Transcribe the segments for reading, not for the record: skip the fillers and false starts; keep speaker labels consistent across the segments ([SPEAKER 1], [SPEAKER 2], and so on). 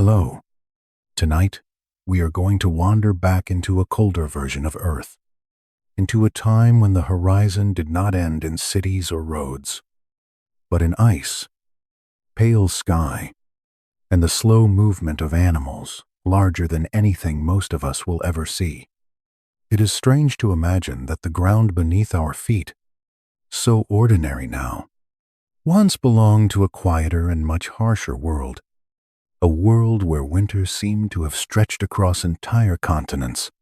[SPEAKER 1] Hello. Tonight, we are going to wander back into a colder version of Earth, into a time when the horizon did not end in cities or roads, but in ice, pale sky, and the slow movement of animals larger than anything most of us will ever see. It is strange to imagine that the ground beneath our feet, so ordinary now, once belonged to a quieter and much harsher world. A world where winter seemed to have stretched across entire continents,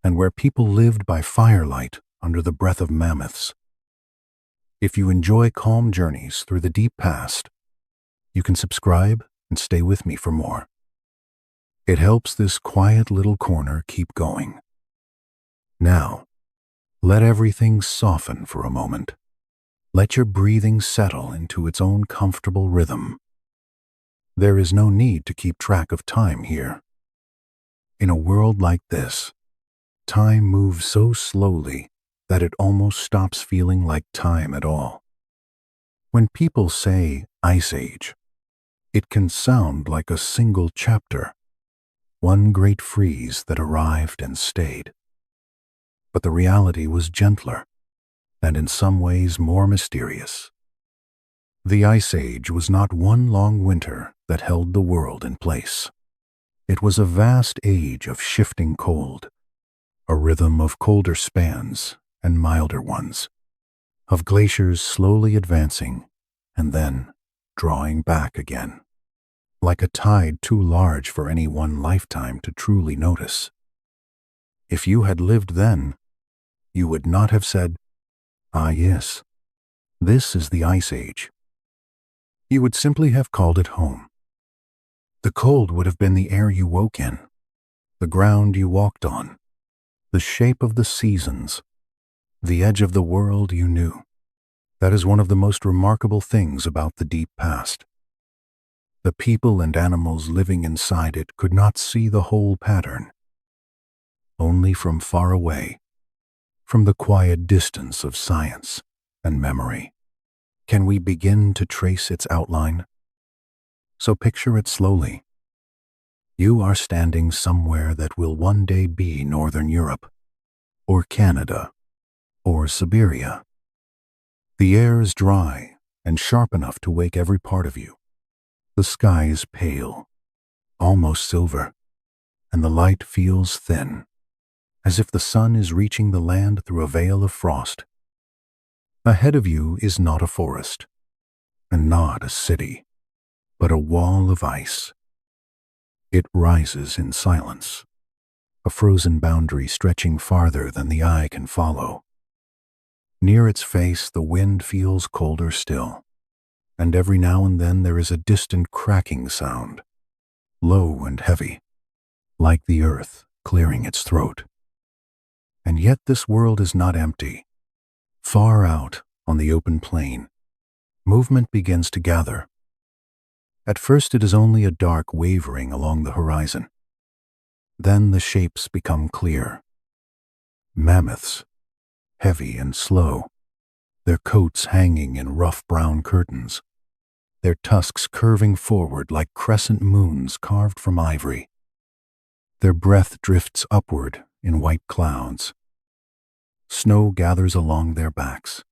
[SPEAKER 1] and where people lived by firelight under the breath of mammoths. If you enjoy calm journeys through the deep past, you can subscribe and stay with me for more. It helps this quiet little corner keep going. Now, let everything soften for a moment. Let your breathing settle into its own comfortable rhythm. There is no need to keep track of time here. In a world like this, time moves so slowly that it almost stops feeling like time at all. When people say Ice Age, it can sound like a single chapter, one great freeze that arrived and stayed. But the reality was gentler, and in some ways more mysterious. The Ice Age was not one long winter that held the world in place. It was a vast age of shifting cold, a rhythm of colder spans and milder ones, of glaciers slowly advancing and then drawing back again, like a tide too large for any one lifetime to truly notice. If you had lived then, you would not have said, "Ah yes, this is the Ice Age." You would simply have called it home. The cold would have been the air you woke in, the ground you walked on, the shape of the seasons, the edge of the world you knew. That is one of the most remarkable things about the deep past. The people and animals living inside it could not see the whole pattern. Only from far away, from the quiet distance of science and memory, can we begin to trace its outline? So picture it slowly. You are standing somewhere that will one day be Northern Europe, or Canada, or Siberia. The air is dry and sharp enough to wake every part of you. The sky is pale, almost silver, and the light feels thin, as if the sun is reaching the land through a veil of frost. Ahead of you is not a forest, and not a city, but a wall of ice. It rises in silence, a frozen boundary stretching farther than the eye can follow. Near its face, the wind feels colder still, and every now and then there is a distant cracking sound, low and heavy, like the earth clearing its throat. And yet this world is not empty. Far out on the open plain, movement begins to gather. At first it is only a dark wavering along the horizon. Then the shapes become clear. Mammoths, heavy and slow, their coats hanging in rough brown curtains, their tusks curving forward like crescent moons carved from ivory. Their breath drifts upward in white clouds. Snow gathers along their backs.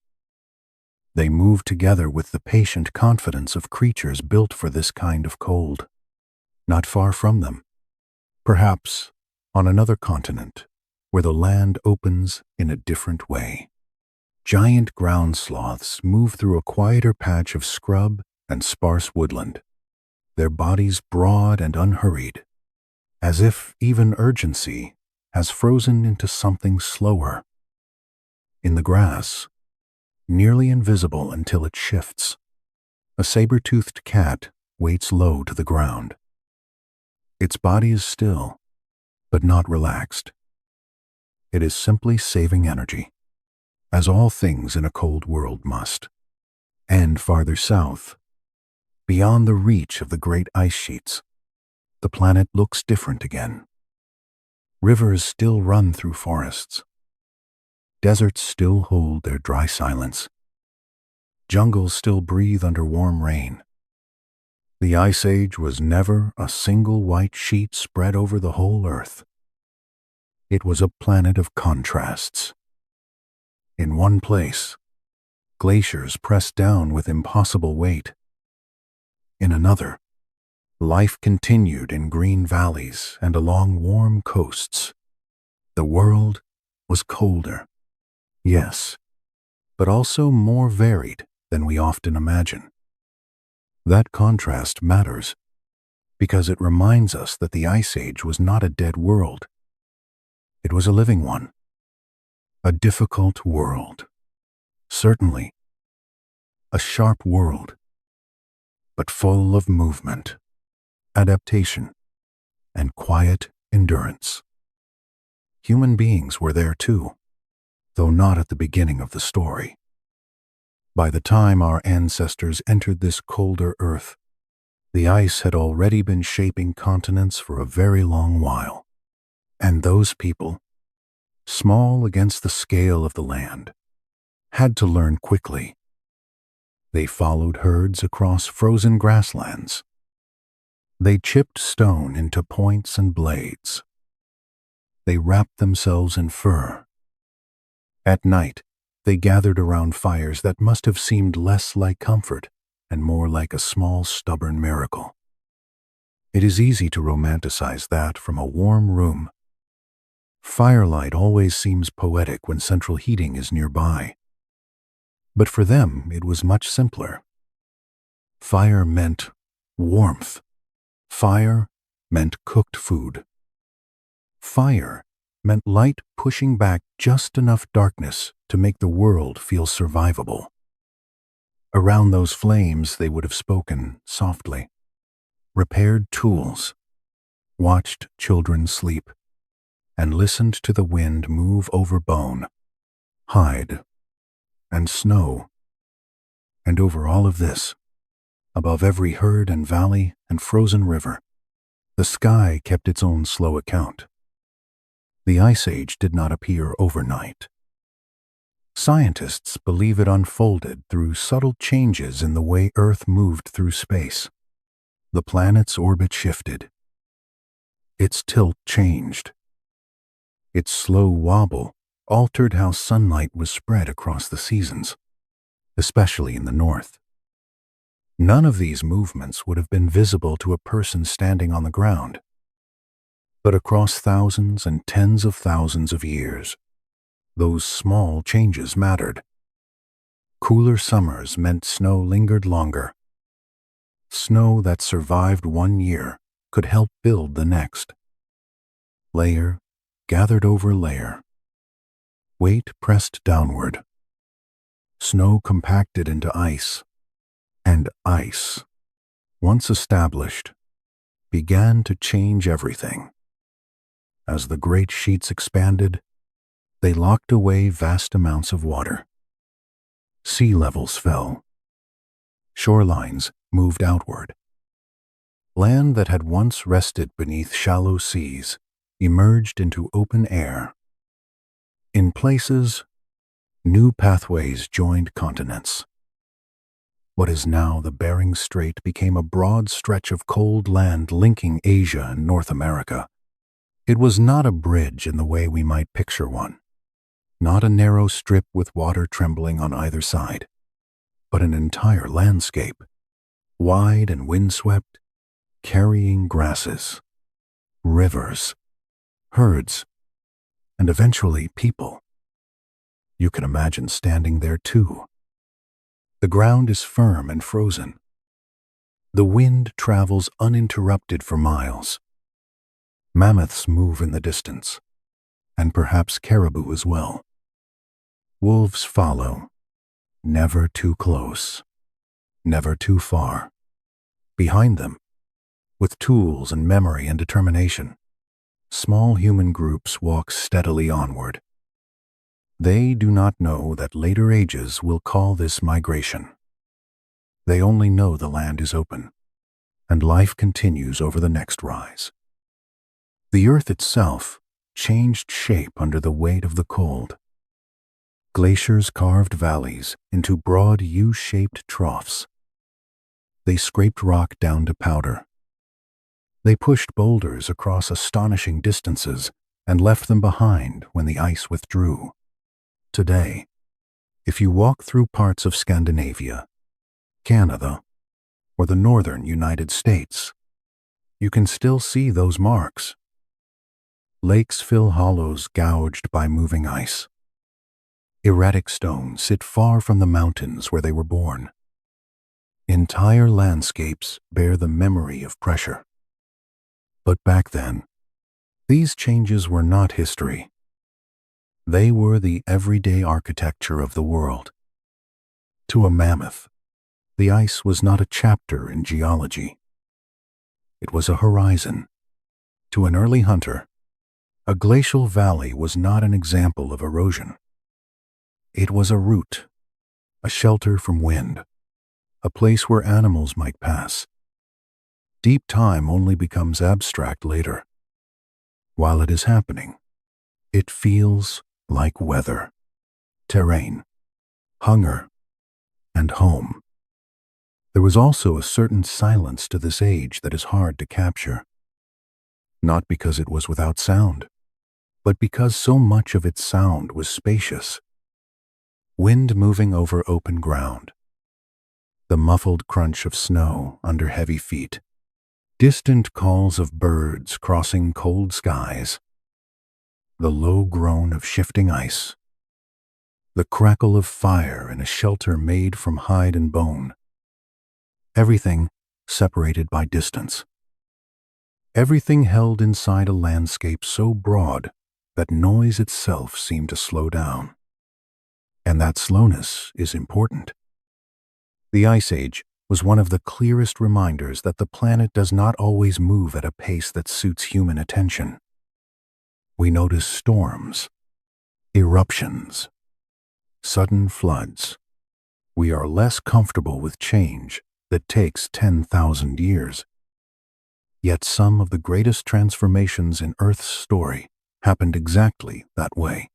[SPEAKER 1] They move together with the patient confidence of creatures built for this kind of cold. Not far from them, perhaps on another continent where the land opens in a different way, giant ground sloths move through a quieter patch of scrub and sparse woodland, their bodies broad and unhurried, as if even urgency has frozen into something slower. In the grass, nearly invisible until it shifts, a saber-toothed cat waits low to the ground. Its body is still, but not relaxed. It is simply saving energy, as all things in a cold world must. And farther south, beyond the reach of the great ice sheets, the planet looks different again. Rivers still run through forests. Deserts still hold their dry silence. Jungles still breathe under warm rain. The Ice Age was never a single white sheet spread over the whole Earth. It was a planet of contrasts. In one place, glaciers pressed down with impossible weight. In another, life continued in green valleys and along warm coasts. The world was colder, yes, but also more varied than we often imagine. That contrast matters because it reminds us that the Ice Age was not a dead world. It was a living one, a difficult world, certainly a sharp world, but full of movement, adaptation, and quiet endurance. Human beings were there too, though not at the beginning of the story. By the time our ancestors entered this colder Earth, the ice had already been shaping continents for a very long while. And those people, small against the scale of the land, had to learn quickly. They followed herds across frozen grasslands. They chipped stone into points and blades. They wrapped themselves in fur. At night, they gathered around fires that must have seemed less like comfort and more like a small, stubborn miracle. It is easy to romanticize that from a warm room. Firelight always seems poetic when central heating is nearby. But for them, it was much simpler. Fire meant warmth. Fire meant cooked food. Fire meant light pushing back just enough darkness to make the world feel survivable. Around those flames they would have spoken softly, repaired tools, watched children sleep, and listened to the wind move over bone, hide, and snow. And over all of this, above every herd and valley and frozen river, the sky kept its own slow account. The Ice Age did not appear overnight. Scientists believe it unfolded through subtle changes in the way Earth moved through space. The planet's orbit shifted. Its tilt changed. Its slow wobble altered how sunlight was spread across the seasons, especially in the north. None of these movements would have been visible to a person standing on the ground. But across thousands and tens of thousands of years, those small changes mattered. Cooler summers meant snow lingered longer. Snow that survived one year could help build the next. Layer gathered over layer. Weight pressed downward. Snow compacted into ice. And ice, once established, began to change everything. As the great sheets expanded, they locked away vast amounts of water. Sea levels fell. Shorelines moved outward. Land that had once rested beneath shallow seas emerged into open air. In places, new pathways joined continents. What is now the Bering Strait became a broad stretch of cold land linking Asia and North America. It was not a bridge in the way we might picture one, not a narrow strip with water trembling on either side, but an entire landscape, wide and windswept, carrying grasses, rivers, herds, and eventually people. You can imagine standing there too. The ground is firm and frozen. The wind travels uninterrupted for miles. Mammoths move in the distance, and perhaps caribou as well. Wolves follow, never too close, never too far. Behind them, with tools and memory and determination, small human groups walk steadily onward. They do not know that later ages will call this migration. They only know the land is open, and life continues over the next rise. The earth itself changed shape under the weight of the cold. Glaciers carved valleys into broad U-shaped troughs. They scraped rock down to powder. They pushed boulders across astonishing distances and left them behind when the ice withdrew. Today, if you walk through parts of Scandinavia, Canada, or the northern United States, you can still see those marks. Lakes fill hollows gouged by moving ice. Erratic stones sit far from the mountains where they were born. Entire landscapes bear the memory of pressure. But back then, these changes were not history. They were the everyday architecture of the world. To a mammoth, the ice was not a chapter in geology. It was a horizon. To an early hunter, a glacial valley was not an example of erosion. It was a route, a shelter from wind, a place where animals might pass. Deep time only becomes abstract later. While it is happening, it feels like weather, terrain, hunger, and home. There was also a certain silence to this age that is hard to capture. Not because it was without sound, but because so much of its sound was spacious. Wind moving over open ground, the muffled crunch of snow under heavy feet, distant calls of birds crossing cold skies, the low groan of shifting ice, the crackle of fire in a shelter made from hide and bone. Everything separated by distance. Everything held inside a landscape so broad that noise itself seemed to slow down. And that slowness is important. The Ice Age was one of the clearest reminders that the planet does not always move at a pace that suits human attention. We notice storms, eruptions, sudden floods. We are less comfortable with change that takes 10,000 years. Yet some of the greatest transformations in Earth's story happened exactly that way.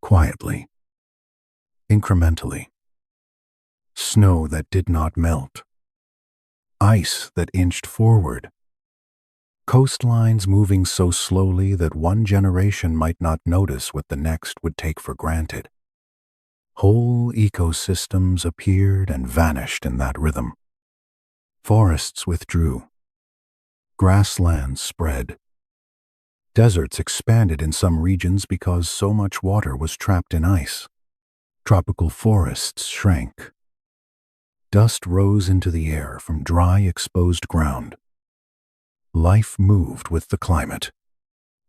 [SPEAKER 1] Quietly, incrementally. Snow that did not melt. Ice that inched forward. Coastlines moving so slowly that one generation might not notice what the next would take for granted. Whole ecosystems appeared and vanished in that rhythm. Forests withdrew. Grasslands spread. Deserts expanded in some regions because so much water was trapped in ice. Tropical forests shrank. Dust rose into the air from dry, exposed ground. Life moved with the climate,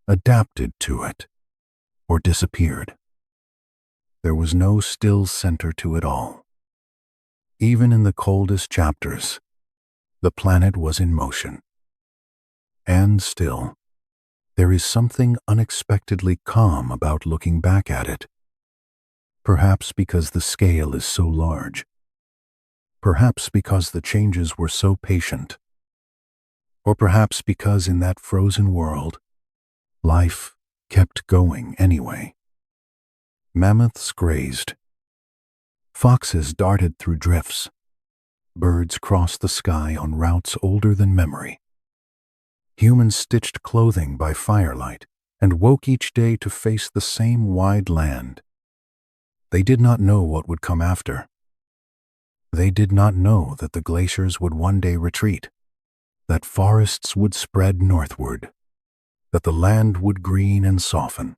[SPEAKER 1] adapted to it, or disappeared. There was no still center to it all. Even in the coldest chapters, the planet was in motion. And still, there is something unexpectedly calm about looking back at it. Perhaps because the scale is so large. Perhaps because the changes were so patient. Or perhaps because in that frozen world, life kept going anyway. Mammoths grazed. Foxes darted through drifts. Birds crossed the sky on routes older than memory. Humans stitched clothing by firelight and woke each day to face the same wide land. They did not know what would come after. They did not know that the glaciers would one day retreat, that forests would spread northward, that the land would green and soften,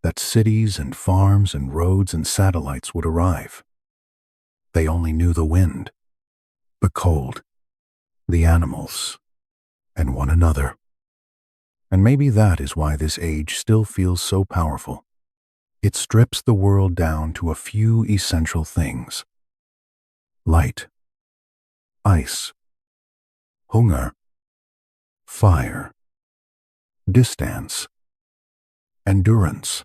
[SPEAKER 1] that cities and farms and roads and satellites would arrive. They only knew the wind, the cold, the animals, and one another. And maybe that is why this age still feels so powerful. It strips the world down to a few essential things. Light, ice, hunger, fire, distance, endurance.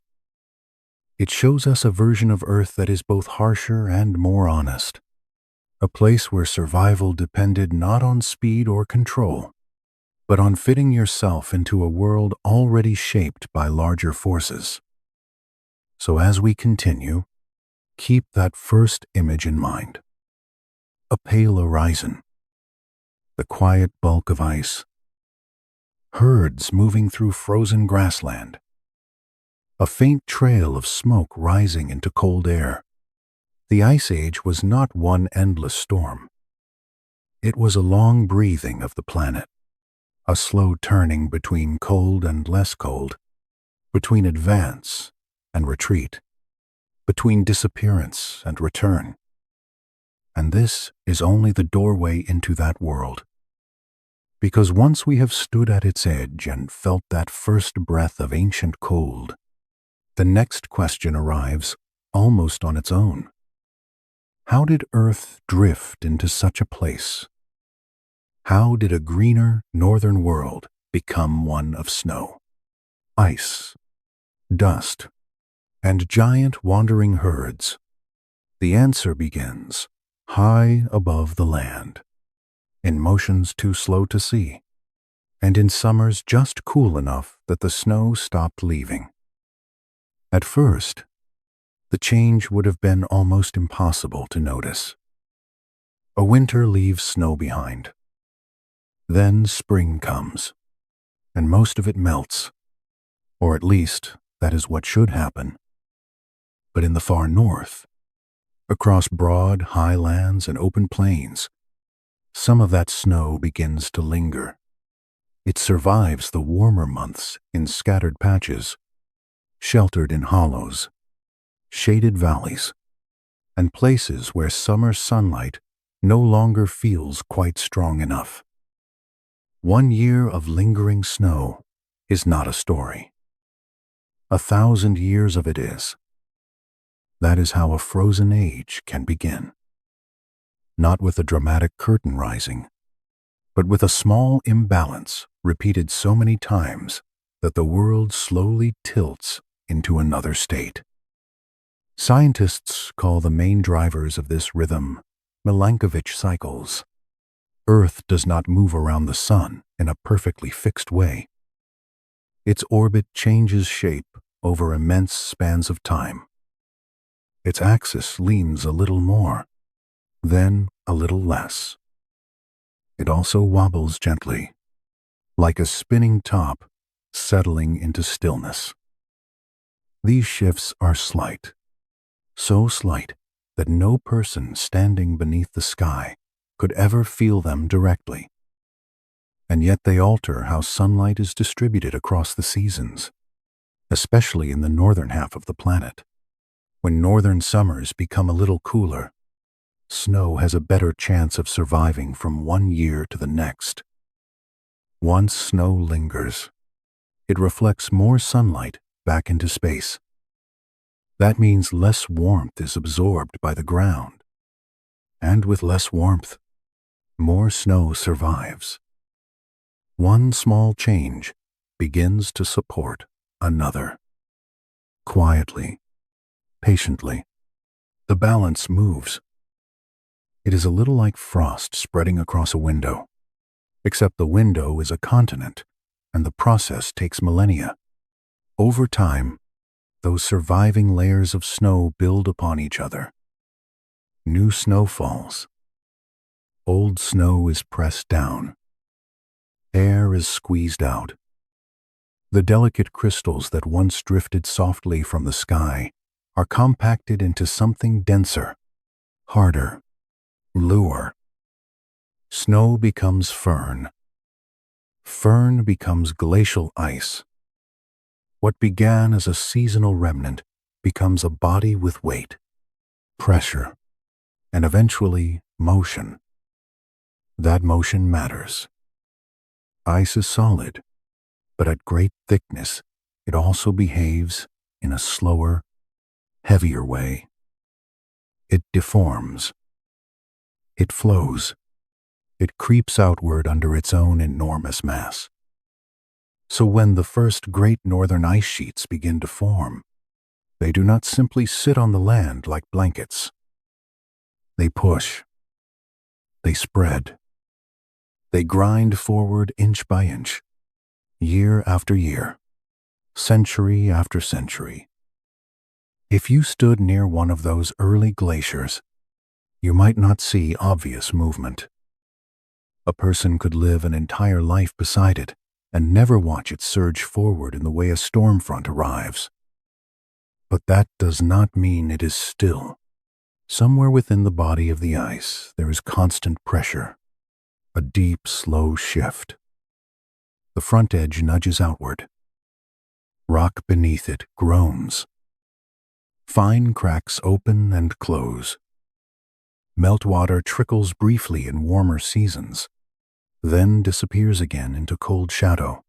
[SPEAKER 1] It shows us a version of Earth that is both harsher and more honest. A place where survival depended not on speed or control, but on fitting yourself into a world already shaped by larger forces. So as we continue, keep that first image in mind. A pale horizon, the quiet bulk of ice, herds moving through frozen grassland, a faint trail of smoke rising into cold air. The Ice Age was not one endless storm. It was a long breathing of the planet, a slow turning between cold and less cold, between advance and retreat, between disappearance and return. And this is only the doorway into that world. Because once we have stood at its edge and felt that first breath of ancient cold, the next question arrives almost on its own. How did Earth drift into such a place? How did a greener northern world become one of snow, ice, dust, and giant wandering herds? The answer begins high above the land, in motions too slow to see, and in summers just cool enough that the snow stopped leaving. At first, the change would have been almost impossible to notice. A winter leaves snow behind. Then spring comes, and most of it melts, or at least that is what should happen. But in the far north, across broad highlands and open plains, some of that snow begins to linger. It survives the warmer months in scattered patches, sheltered in hollows, shaded valleys, and places where summer sunlight no longer feels quite strong enough. 1 year of lingering snow is not a story. 1,000 years of it is. That is how a frozen age can begin. Not with a dramatic curtain rising, but with a small imbalance repeated so many times that the world slowly tilts into another state. Scientists call the main drivers of this rhythm Milankovitch cycles. Earth does not move around the sun in a perfectly fixed way. Its orbit changes shape over immense spans of time. Its axis leans a little more, then a little less. It also wobbles gently, like a spinning top settling into stillness. These shifts are slight, so slight that no person standing beneath the sky could ever feel them directly. And yet they alter how sunlight is distributed across the seasons, especially in the northern half of the planet. When northern summers become a little cooler, snow has a better chance of surviving from 1 year to the next. Once snow lingers, it reflects more sunlight back into space. That means less warmth is absorbed by the ground. And with less warmth, more snow survives. One small change begins to support another. Quietly, patiently, the balance moves. It is a little like frost spreading across a window, except the window is a continent, and the process takes millennia. Over time, those surviving layers of snow build upon each other. New snow falls. Old snow is pressed down. Air is squeezed out. The delicate crystals that once drifted softly from the sky are compacted into something denser, harder, lower. Snow becomes fern. Fern becomes glacial ice. What began as a seasonal remnant becomes a body with weight, pressure, and eventually motion. That motion matters. Ice is solid, but at great thickness, it also behaves in a slower, heavier way. It deforms. It flows. It creeps outward under its own enormous mass. So when the first great northern ice sheets begin to form, they do not simply sit on the land like blankets. They push. They spread. They grind forward inch by inch, year after year, century after century. If you stood near one of those early glaciers, You might not see obvious movement. A person could live an entire life beside it and never watch it surge forward in the way a storm front arrives. But that does not mean it is still. Somewhere within the body of the ice, there is constant pressure, a deep, slow shift. The front edge nudges outward. Rock beneath it groans. Fine cracks open and close. Meltwater trickles briefly in warmer seasons, then disappears again into cold shadow.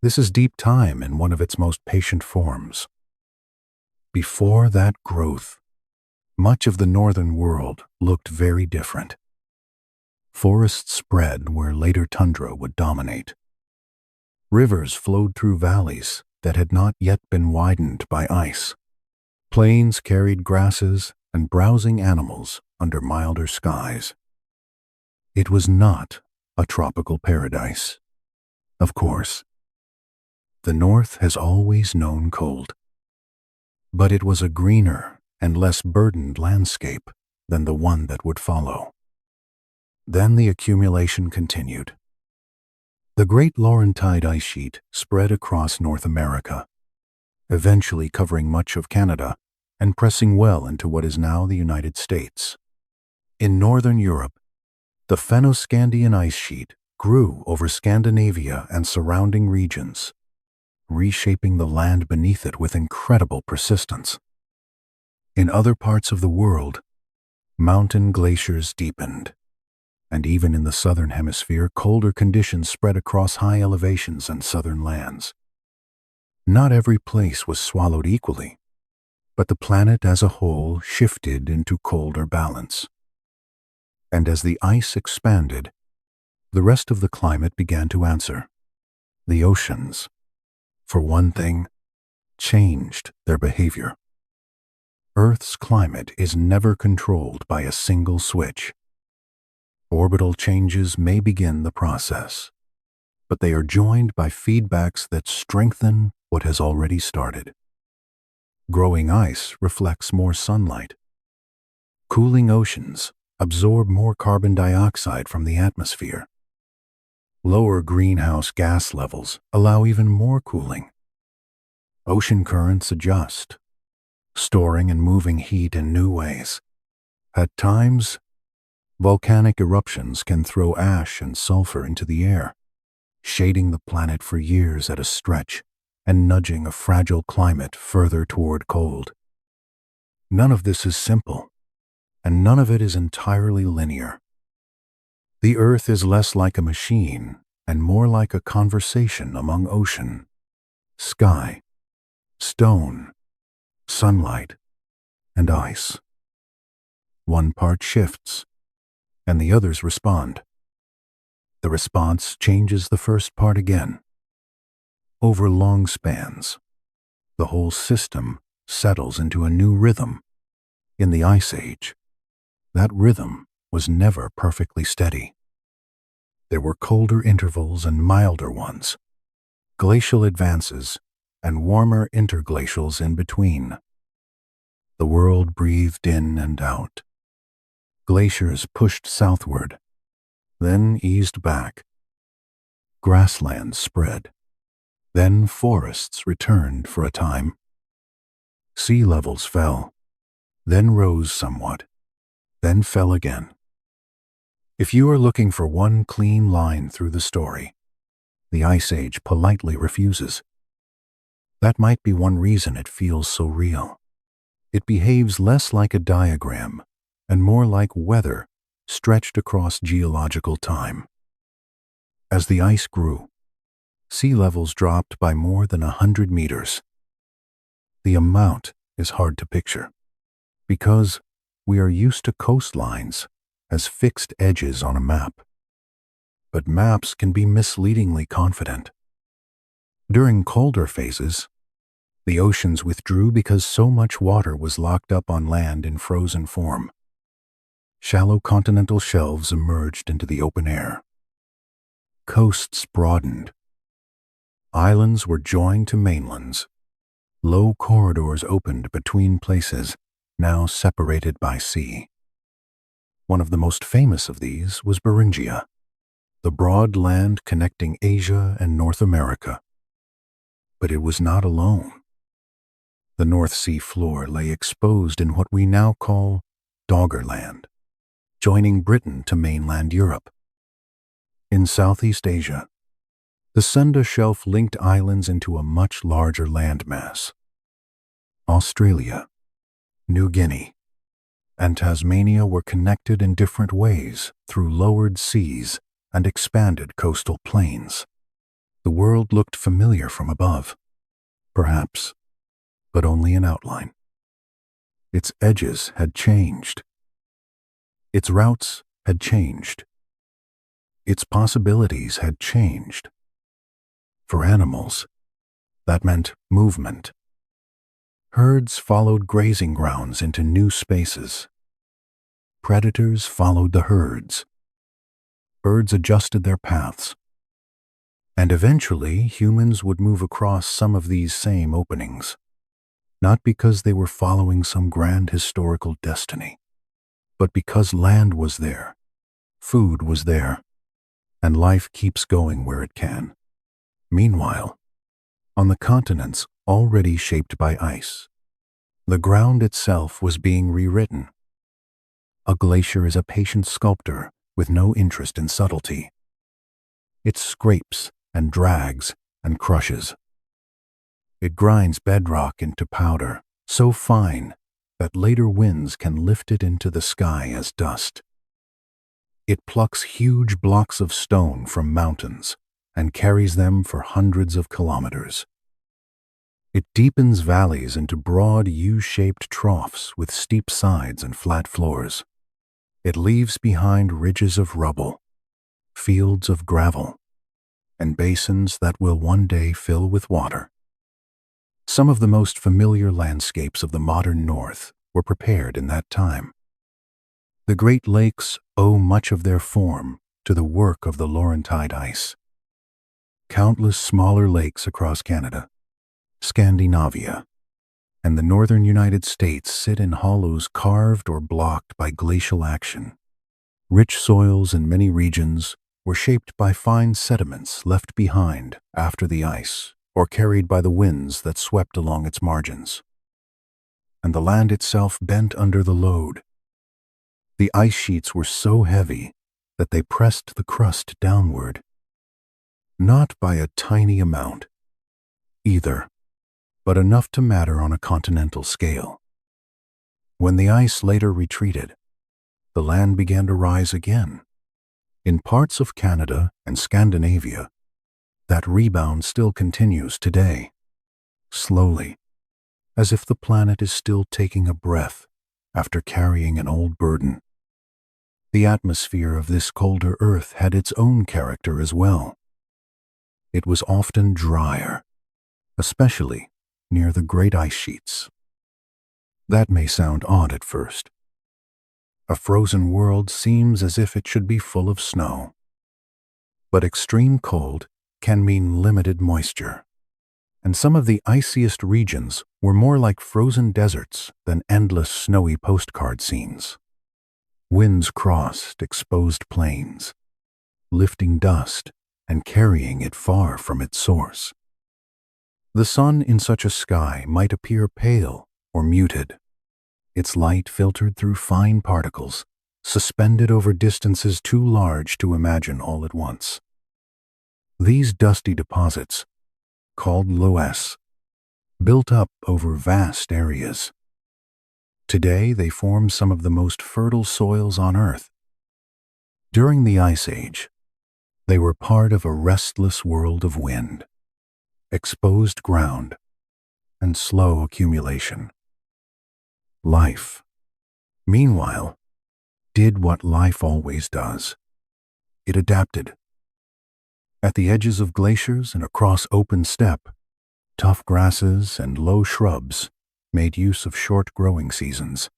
[SPEAKER 1] This is deep time in one of its most patient forms. Before that growth, much of the northern world looked very different. Forests spread where later tundra would dominate. Rivers flowed through valleys that had not yet been widened by ice. Plains carried grasses and browsing animals under milder skies. It was not a tropical paradise. Of course, the North has always known cold. But it was a greener and less burdened landscape than the one that would follow. Then the accumulation continued. The Great Laurentide ice sheet spread across North America, eventually covering much of Canada and pressing well into what is now the United States. In northern Europe, the Fennoscandian ice sheet grew over Scandinavia and surrounding regions, reshaping the land beneath it with incredible persistence. In other parts of the world, mountain glaciers deepened, and even in the southern hemisphere, colder conditions spread across high elevations and southern lands. Not every place was swallowed equally, but the planet as a whole shifted into colder balance. And as the ice expanded, the rest of the climate began to answer. The oceans, for one thing, changed their behavior. Earth's climate is never controlled by a single switch. Orbital changes may begin the process, but they are joined by feedbacks that strengthen what has already started. Growing ice reflects more sunlight. Cooling oceans absorb more carbon dioxide from the atmosphere. Lower greenhouse gas levels allow even more cooling. Ocean currents adjust, storing and moving heat in new ways. At times, volcanic eruptions can throw ash and sulfur into the air, shading the planet for years at a stretch and nudging a fragile climate further toward cold. None of this is simple, and none of it is entirely linear. The Earth is less like a machine and more like a conversation among ocean, sky, stone, sunlight, and ice. One part shifts, and the others respond. The response changes the first part again. Over long spans, the whole system settles into a new rhythm. In the Ice Age, that rhythm was never perfectly steady. There were colder intervals and milder ones, glacial advances, and warmer interglacials in between. The world breathed in and out. Glaciers pushed southward, then eased back. Grasslands spread. Then forests returned for a time. Sea levels fell, then rose somewhat, then fell again. If you are looking for one clean line through the story, the Ice Age politely refuses. That might be one reason it feels so real. It behaves less like a diagram and more like weather stretched across geological time. As the ice grew, sea levels dropped by more than 100 meters. The amount is hard to picture, because we are used to coastlines as fixed edges on a map. But maps can be misleadingly confident. During colder phases, the oceans withdrew because so much water was locked up on land in frozen form. Shallow continental shelves emerged into the open air. Coasts broadened. Islands were joined to mainlands. Low corridors opened between places now separated by sea. One of the most famous of these was Beringia, the broad land connecting Asia and North America. But it was not alone. The North Sea floor lay exposed in what we now call Doggerland, joining Britain to mainland Europe. In Southeast Asia, the Sunda Shelf linked islands into a much larger landmass. Australia, New Guinea, and Tasmania were connected in different ways through lowered seas and expanded coastal plains. The world looked familiar from above, perhaps, but only in outline. Its edges had changed. Its routes had changed. Its possibilities had changed. For animals, that meant movement. Herds followed grazing grounds into new spaces. Predators followed the herds. Birds adjusted their paths. And eventually, humans would move across some of these same openings, not because they were following some grand historical destiny, but because land was there, food was there, and life keeps going where it can. Meanwhile, on the continents already shaped by ice, the ground itself was being rewritten. A glacier is a patient sculptor with no interest in subtlety. It scrapes and drags and crushes. It grinds bedrock into powder, so fine that later winds can lift it into the sky as dust. It plucks huge blocks of stone from mountains and carries them for hundreds of kilometers. It deepens valleys into broad U-shaped troughs with steep sides and flat floors. It leaves behind ridges of rubble, fields of gravel, and basins that will one day fill with water. Some of the most familiar landscapes of the modern North were prepared in that time. The Great Lakes owe much of their form to the work of the Laurentide ice. Countless smaller lakes across Canada, Scandinavia, and the northern United States sit in hollows carved or blocked by glacial action. Rich soils in many regions were shaped by fine sediments left behind after the ice or carried by the winds that swept along its margins. And the land itself bent under the load. The ice sheets were so heavy that they pressed the crust downward. Not by a tiny amount, either, but enough to matter on a continental scale. When the ice later retreated, the land began to rise again. In parts of Canada and Scandinavia, that rebound still continues today, slowly, as if the planet is still taking a breath after carrying an old burden. The atmosphere of this colder Earth had its own character as well. It was often drier, especially near the great ice sheets. That may sound odd at first. A frozen world seems as if it should be full of snow. But extreme cold can mean limited moisture, and some of the iciest regions were more like frozen deserts than endless snowy postcard scenes. Winds crossed exposed plains, lifting dust and carrying it far from its source. The sun in such a sky might appear pale or muted, its light filtered through fine particles, suspended over distances too large to imagine all at once. These dusty deposits, called loess, built up over vast areas. Today they form some of the most fertile soils on Earth. During the Ice Age, they were part of a restless world of wind, exposed ground, and slow accumulation. Life, meanwhile, did what life always does. It adapted. At the edges of glaciers and across open steppe, tough grasses and low shrubs made use of short growing seasons.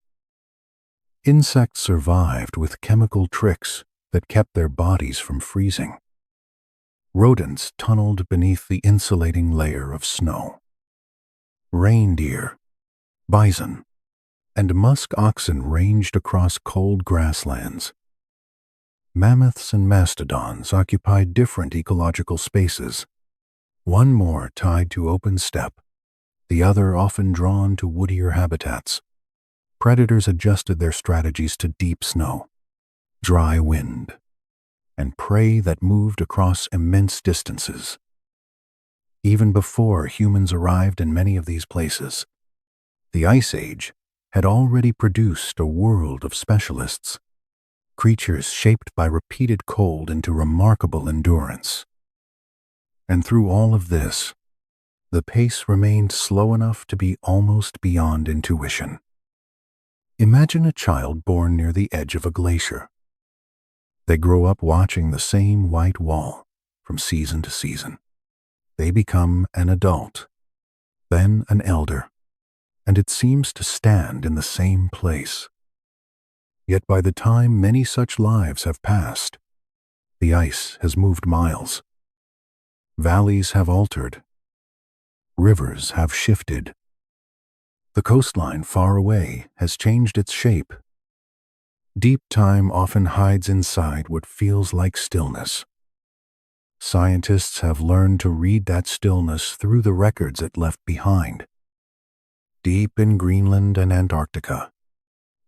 [SPEAKER 1] Insects survived with chemical tricks that kept their bodies from freezing. Rodents tunneled beneath the insulating layer of snow. Reindeer, bison, and musk oxen ranged across cold grasslands. Mammoths and mastodons occupied different ecological spaces, one more tied to open steppe, the other often drawn to woodier habitats. Predators adjusted their strategies to deep snow, dry wind, and prey that moved across immense distances. Even before humans arrived in many of these places, the Ice Age had already produced a world of specialists, creatures shaped by repeated cold into remarkable endurance. And through all of this, the pace remained slow enough to be almost beyond intuition. Imagine a child born near the edge of a glacier. They grow up watching the same white wall from season to season. They become an adult, then an elder, and it seems to stand in the same place. Yet by the time many such lives have passed, the ice has moved miles. Valleys have altered. Rivers have shifted. The coastline far away has changed its shape. Deep time often hides inside what feels like stillness. Scientists have learned to read that stillness through the records it left behind. Deep in Greenland and Antarctica,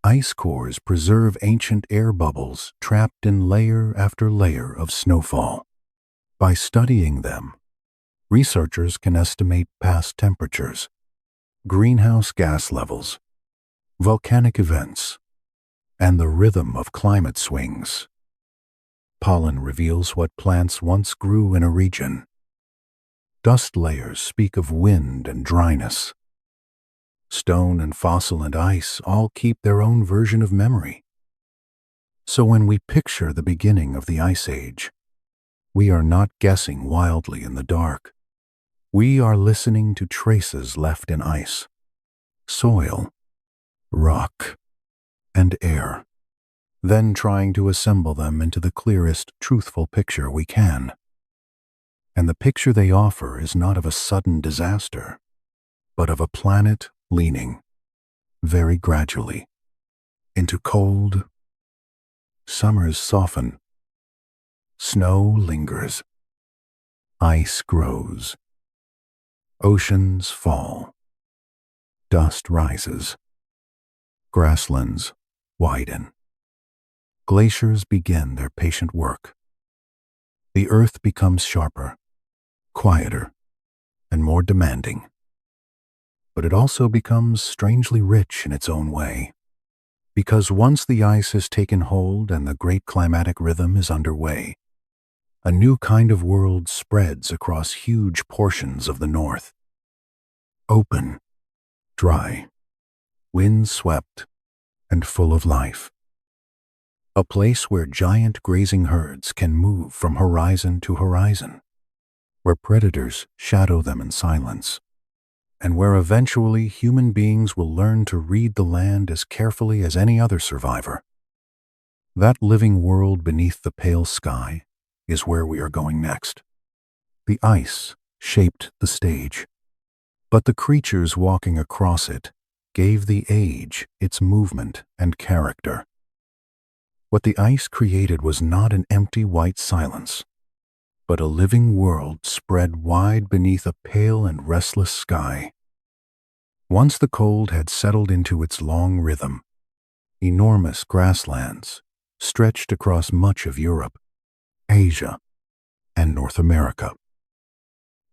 [SPEAKER 1] ice cores preserve ancient air bubbles trapped in layer after layer of snowfall. By studying them, researchers can estimate past temperatures, greenhouse gas levels, volcanic events, and the rhythm of climate swings. Pollen reveals what plants once grew in a region. Dust layers speak of wind and dryness. Stone and fossil and ice all keep their own version of memory. So when we picture the beginning of the Ice Age, we are not guessing wildly in the dark. We are listening to traces left in ice, soil, rock, and air, then trying to assemble them into the clearest, truthful picture we can. And the picture they offer is not of a sudden disaster, but of a planet leaning, very gradually, into cold. Summers soften. Snow lingers. Ice grows. Oceans fall. Dust rises. Grasslands widen. Glaciers begin their patient work. The earth becomes sharper, quieter, and more demanding. But it also becomes strangely rich in its own way, because once the ice has taken hold and the great climatic rhythm is underway, a new kind of world spreads across huge portions of the north. Open, dry, wind-swept, and full of life. A place where giant grazing herds can move from horizon to horizon, where predators shadow them in silence, and where eventually human beings will learn to read the land as carefully as any other survivor. That living world beneath the pale sky is where we are going next. The ice shaped the stage, but the creatures walking across it gave the age its movement and character. What the ice created was not an empty white silence, but a living world spread wide beneath a pale and restless sky. Once the cold had settled into its long rhythm, enormous grasslands stretched across much of Europe, Asia, and North America.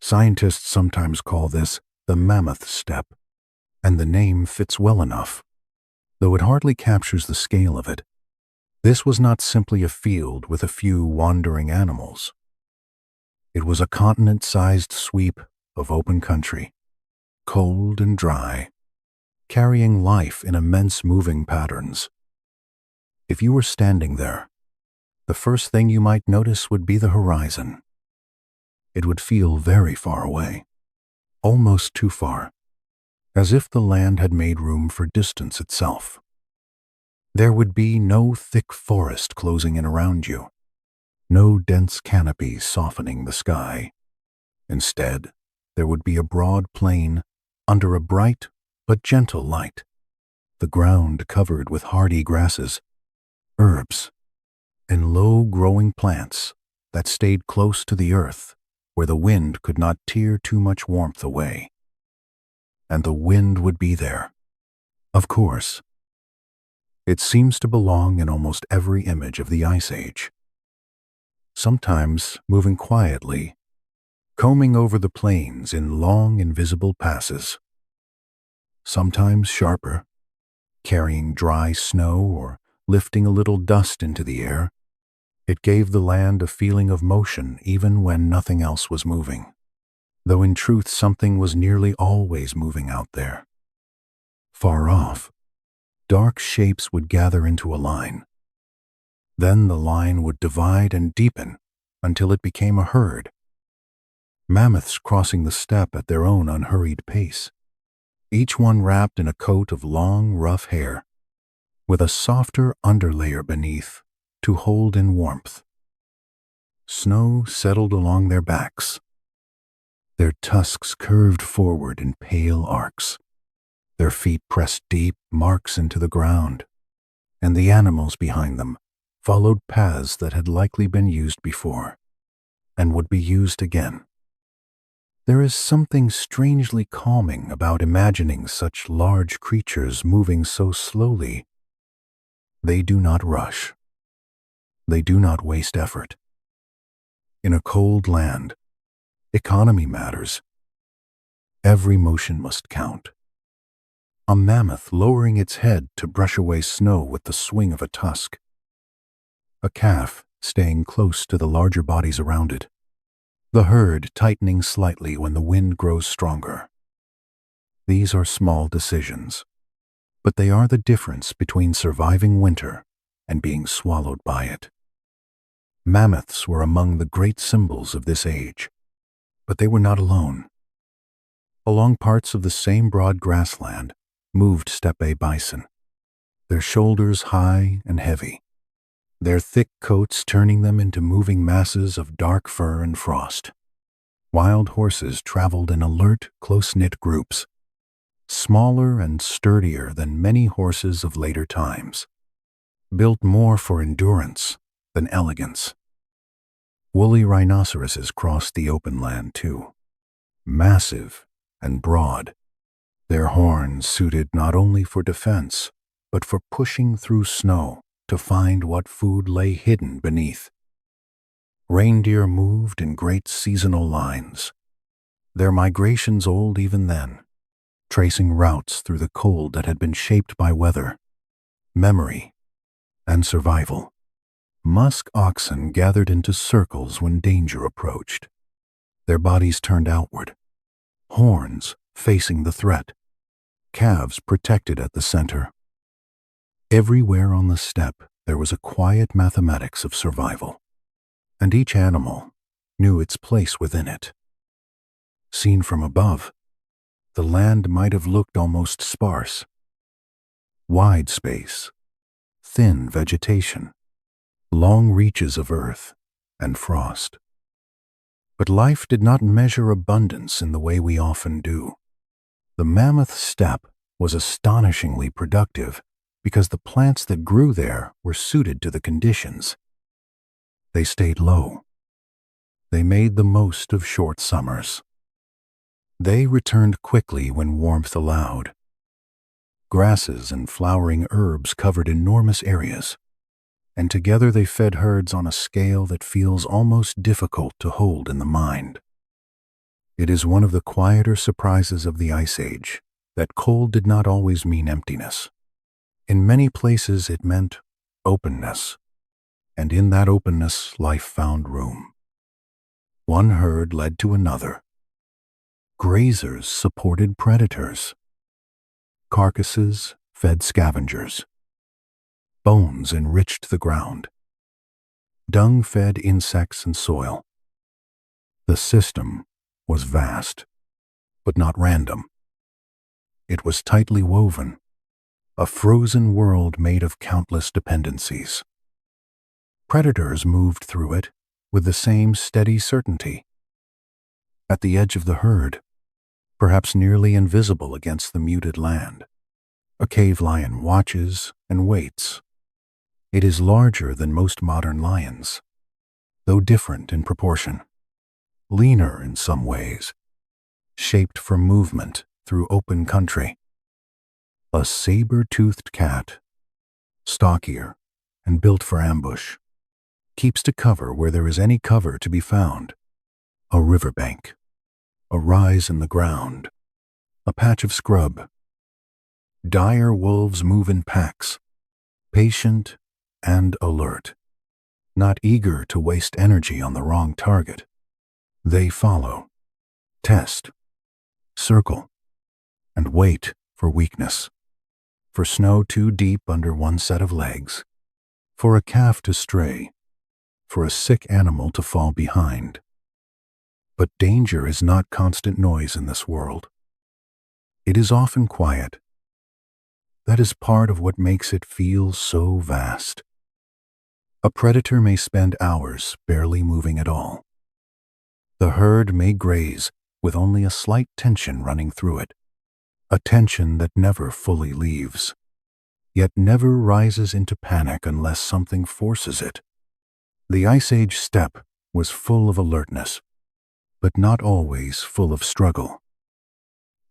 [SPEAKER 1] Scientists sometimes call this the mammoth steppe, and the name fits well enough, though it hardly captures the scale of it. This was not simply a field with a few wandering animals. It was a continent-sized sweep of open country, cold and dry, carrying life in immense moving patterns. If you were standing there, the first thing you might notice would be the horizon. It would feel very far away, almost too far, as if the land had made room for distance itself. There would be no thick forest closing in around you, no dense canopy softening the sky. Instead, there would be a broad plain under a bright but gentle light, the ground covered with hardy grasses, herbs, and low-growing plants that stayed close to the earth where the wind could not tear too much warmth away. And the wind would be there, of course. It seems to belong in almost every image of the Ice Age. Sometimes moving quietly, combing over the plains in long invisible passes. Sometimes sharper, carrying dry snow or lifting a little dust into the air. It gave the land a feeling of motion even when nothing else was moving, though in truth something was nearly always moving out there. Far off, dark shapes would gather into a line. Then the line would divide and deepen until it became a herd. Mammoths crossing the steppe at their own unhurried pace, each one wrapped in a coat of long, rough hair, with a softer underlayer beneath to hold in warmth. Snow settled along their backs. Their tusks curved forward in pale arcs. Their feet pressed deep marks into the ground, and the animals behind them followed paths that had likely been used before, and would be used again. There is something strangely calming about imagining such large creatures moving so slowly. They do not rush. They do not waste effort. In a cold land, economy matters. Every motion must count. A mammoth lowering its head to brush away snow with the swing of a tusk. A calf staying close to the larger bodies around it. The herd tightening slightly when the wind grows stronger. These are small decisions, but they are the difference between surviving winter and being swallowed by it. Mammoths were among the great symbols of this age, but they were not alone. Along parts of the same broad grassland moved steppe bison, their shoulders high and heavy, their thick coats turning them into moving masses of dark fur and frost. Wild horses traveled in alert, close-knit groups, smaller and sturdier than many horses of later times, built more for endurance than elegance. Woolly rhinoceroses crossed the open land too, massive and broad, their horns suited not only for defense, but for pushing through snow to find what food lay hidden beneath. Reindeer moved in great seasonal lines, their migrations old even then, tracing routes through the cold that had been shaped by weather, memory, and survival. Musk oxen gathered into circles when danger approached, their bodies turned outward, horns facing the threat, calves protected at the center. Everywhere on the steppe there was a quiet mathematics of survival, and each animal knew its place within it. Seen from above, the land might have looked almost sparse. Wide space, thin vegetation, long reaches of earth and frost. But life did not measure abundance in the way we often do. The mammoth steppe was astonishingly productive because the plants that grew there were suited to the conditions. They stayed low. They made the most of short summers. They returned quickly when warmth allowed. Grasses and flowering herbs covered enormous areas, and together they fed herds on a scale that feels almost difficult to hold in the mind. It is one of the quieter surprises of the Ice Age that cold did not always mean emptiness. In many places it meant openness, and in that openness life found room. One herd led to another. Grazers supported predators. Carcasses fed scavengers. Bones enriched the ground. Dung fed insects and soil. The system was vast, but not random. It was tightly woven, a frozen world made of countless dependencies. Predators moved through it with the same steady certainty. At the edge of the herd, perhaps nearly invisible against the muted land, A cave lion watches and waits. It is larger than most modern lions, though different in proportion, leaner in some ways, shaped for movement through open country. A saber-toothed cat, stockier and built for ambush, keeps to cover where there is any cover to be found. A riverbank, a rise in the ground, a patch of scrub. Dire wolves move in packs, patient and alert, not eager to waste energy on the wrong target. They follow, test, circle, and wait for weakness, for snow too deep under one set of legs, for a calf to stray, for a sick animal to fall behind. But danger is not constant noise in this world. It is often quiet. That is part of what makes it feel so vast. A predator may spend hours barely moving at all. The herd may graze with only a slight tension running through it, a tension that never fully leaves, yet never rises into panic unless something forces it. The Ice Age steppe was full of alertness, but not always full of struggle.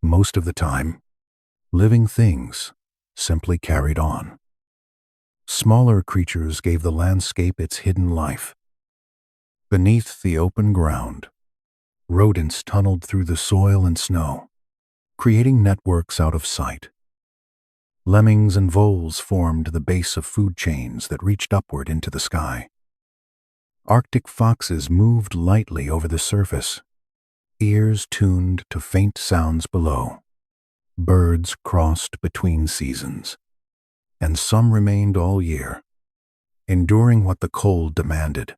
[SPEAKER 1] Most of the time, living things simply carried on. Smaller creatures gave the landscape its hidden life. Beneath the open ground, rodents tunneled through the soil and snow, creating networks out of sight. Lemmings and voles formed the base of food chains that reached upward into the sky. Arctic foxes moved lightly over the surface, ears tuned to faint sounds below. Birds crossed between seasons, and some remained all year, enduring what the cold demanded.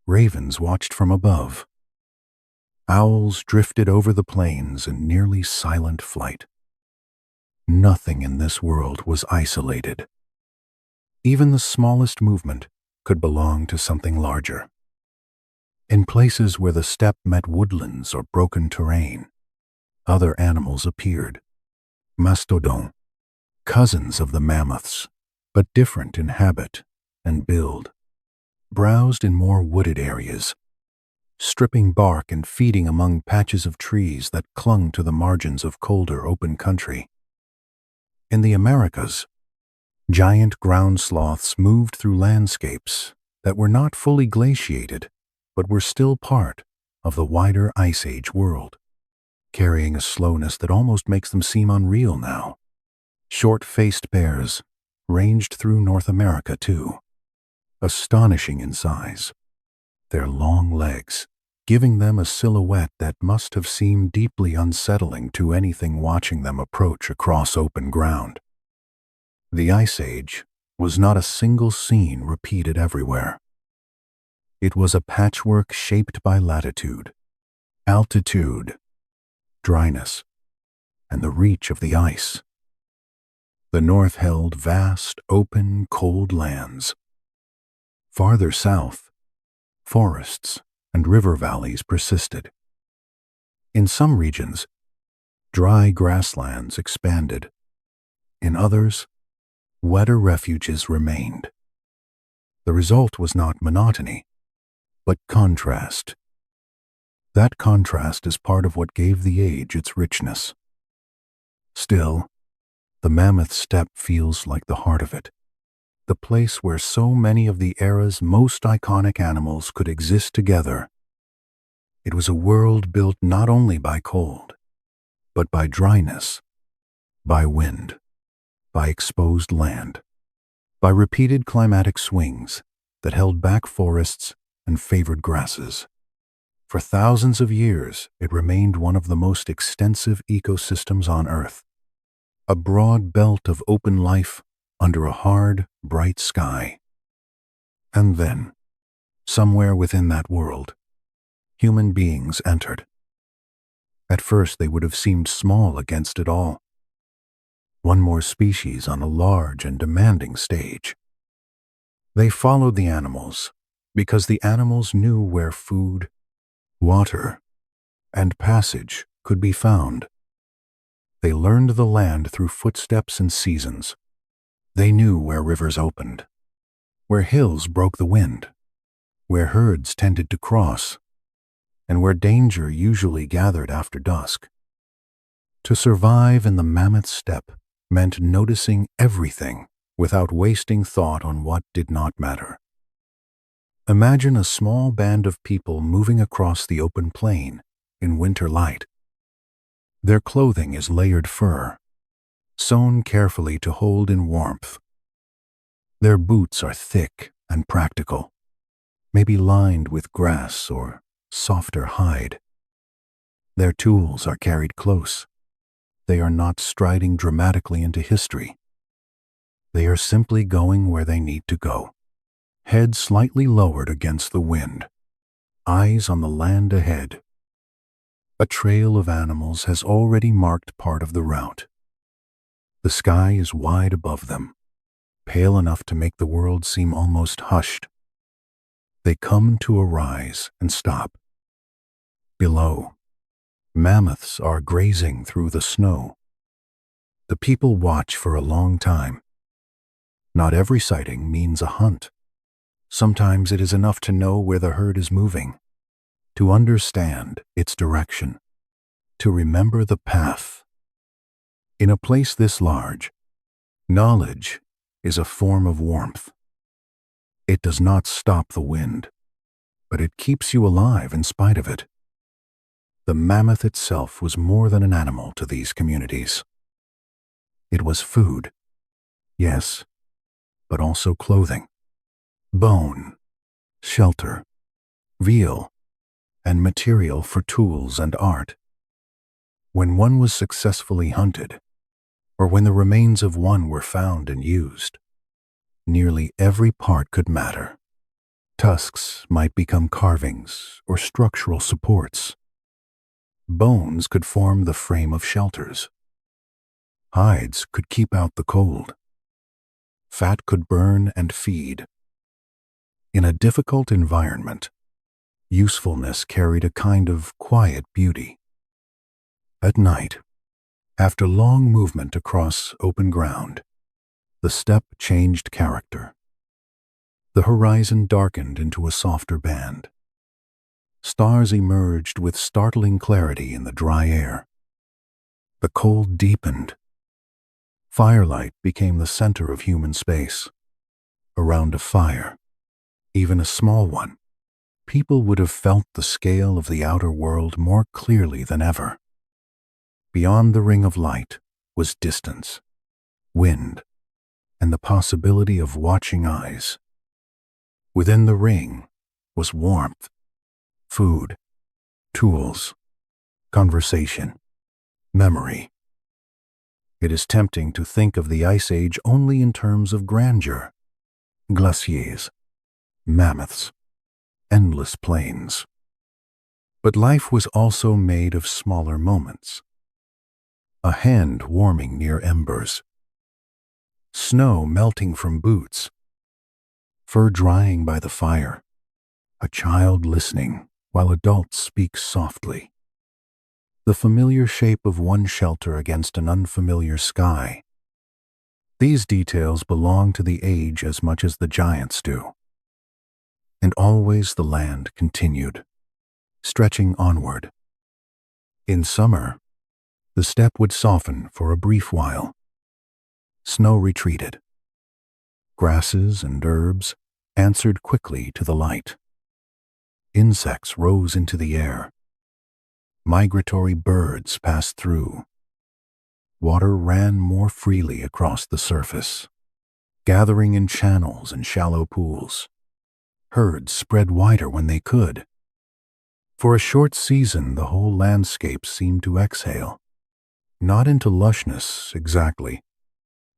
[SPEAKER 1] Ravens watched from above. Owls drifted over the plains in nearly silent flight. Nothing in this world was isolated. Even the smallest movement could belong to something larger. In places where the steppe met woodlands or broken terrain, other animals appeared. Mastodons, cousins of the mammoths, but different in habit and build, browsed in more wooded areas, stripping bark and feeding among patches of trees that clung to the margins of colder open country. In the Americas, giant ground sloths moved through landscapes that were not fully glaciated, but were still part of the wider Ice Age world, carrying a slowness that almost makes them seem unreal now. Short-faced bears ranged through North America too, astonishing in size, their long legs giving them a silhouette that must have seemed deeply unsettling to anything watching them approach across open ground. The Ice Age was not a single scene repeated everywhere. It was a patchwork shaped by latitude, altitude, dryness, and the reach of the ice. The north held vast, open, cold lands. Farther south, forests and river valleys persisted. In some regions, dry grasslands expanded. In others, wetter refuges remained. The result was not monotony, but contrast. That contrast is part of what gave the age its richness. Still, the mammoth steppe feels like the heart of it, the place where so many of the era's most iconic animals could exist together. It was a world built not only by cold, but by dryness, by wind, by exposed land, by repeated climatic swings that held back forests and favored grasses. For thousands of years, it remained one of the most extensive ecosystems on Earth, a broad belt of open life under a hard, bright sky. And then, somewhere within that world, human beings entered. At first, they would have seemed small against it all. One more species on a large and demanding stage. They followed the animals because the animals knew where food, water, and passage could be found. They learned the land through footsteps and seasons. They knew where rivers opened, where hills broke the wind, where herds tended to cross, and where danger usually gathered after dusk. To survive in the mammoth steppe meant noticing everything without wasting thought on what did not matter. Imagine a small band of people moving across the open plain in winter light. Their clothing is layered fur, sewn carefully to hold in warmth. Their boots are thick and practical, maybe lined with grass or softer hide. Their tools are carried close. They are not striding dramatically into history. They are simply going where they need to go, head slightly lowered against the wind, eyes on the land ahead. A trail of animals has already marked part of the route. The sky is wide above them, pale enough to make the world seem almost hushed. They come to a rise and stop. Below, mammoths are grazing through the snow. The people watch for a long time. Not every sighting means a hunt. Sometimes it is enough to know where the herd is moving, to understand its direction, to remember the path. In a place this large, knowledge is a form of warmth. It does not stop the wind, but it keeps you alive in spite of it. The mammoth itself was more than an animal to these communities. It was food, yes, but also clothing, bone, shelter, veal, and material for tools and art. When one was successfully hunted, or when the remains of one were found and used, nearly every part could matter. Tusks might become carvings or structural supports. Bones could form the frame of shelters. Hides could keep out the cold. Fat could burn and feed. In a difficult environment, usefulness carried a kind of quiet beauty. At night, after long movement across open ground, the steppe changed character. The horizon darkened into a softer band. Stars emerged with startling clarity in the dry air. The cold deepened. Firelight became the center of human space. Around a fire, even a small one, people would have felt the scale of the outer world more clearly than ever. Beyond the ring of light was distance, wind, and the possibility of watching eyes. Within the ring was warmth, food, tools, conversation, memory. It is tempting to think of the Ice Age only in terms of grandeur, glaciers, mammoths, endless plains. But life was also made of smaller moments. A hand warming near embers, snow melting from boots, fur drying by the fire, a child listening while adults speak softly. The familiar shape of one shelter against an unfamiliar sky. These details belong to the age as much as the giants do. And always the land continued, stretching onward. In summer, the steppe would soften for a brief while. Snow retreated. Grasses and herbs answered quickly to the light. Insects rose into the air. Migratory birds passed through. Water ran more freely across the surface, gathering in channels and shallow pools. Herds spread wider when they could. For a short season, the whole landscape seemed to exhale, not into lushness exactly,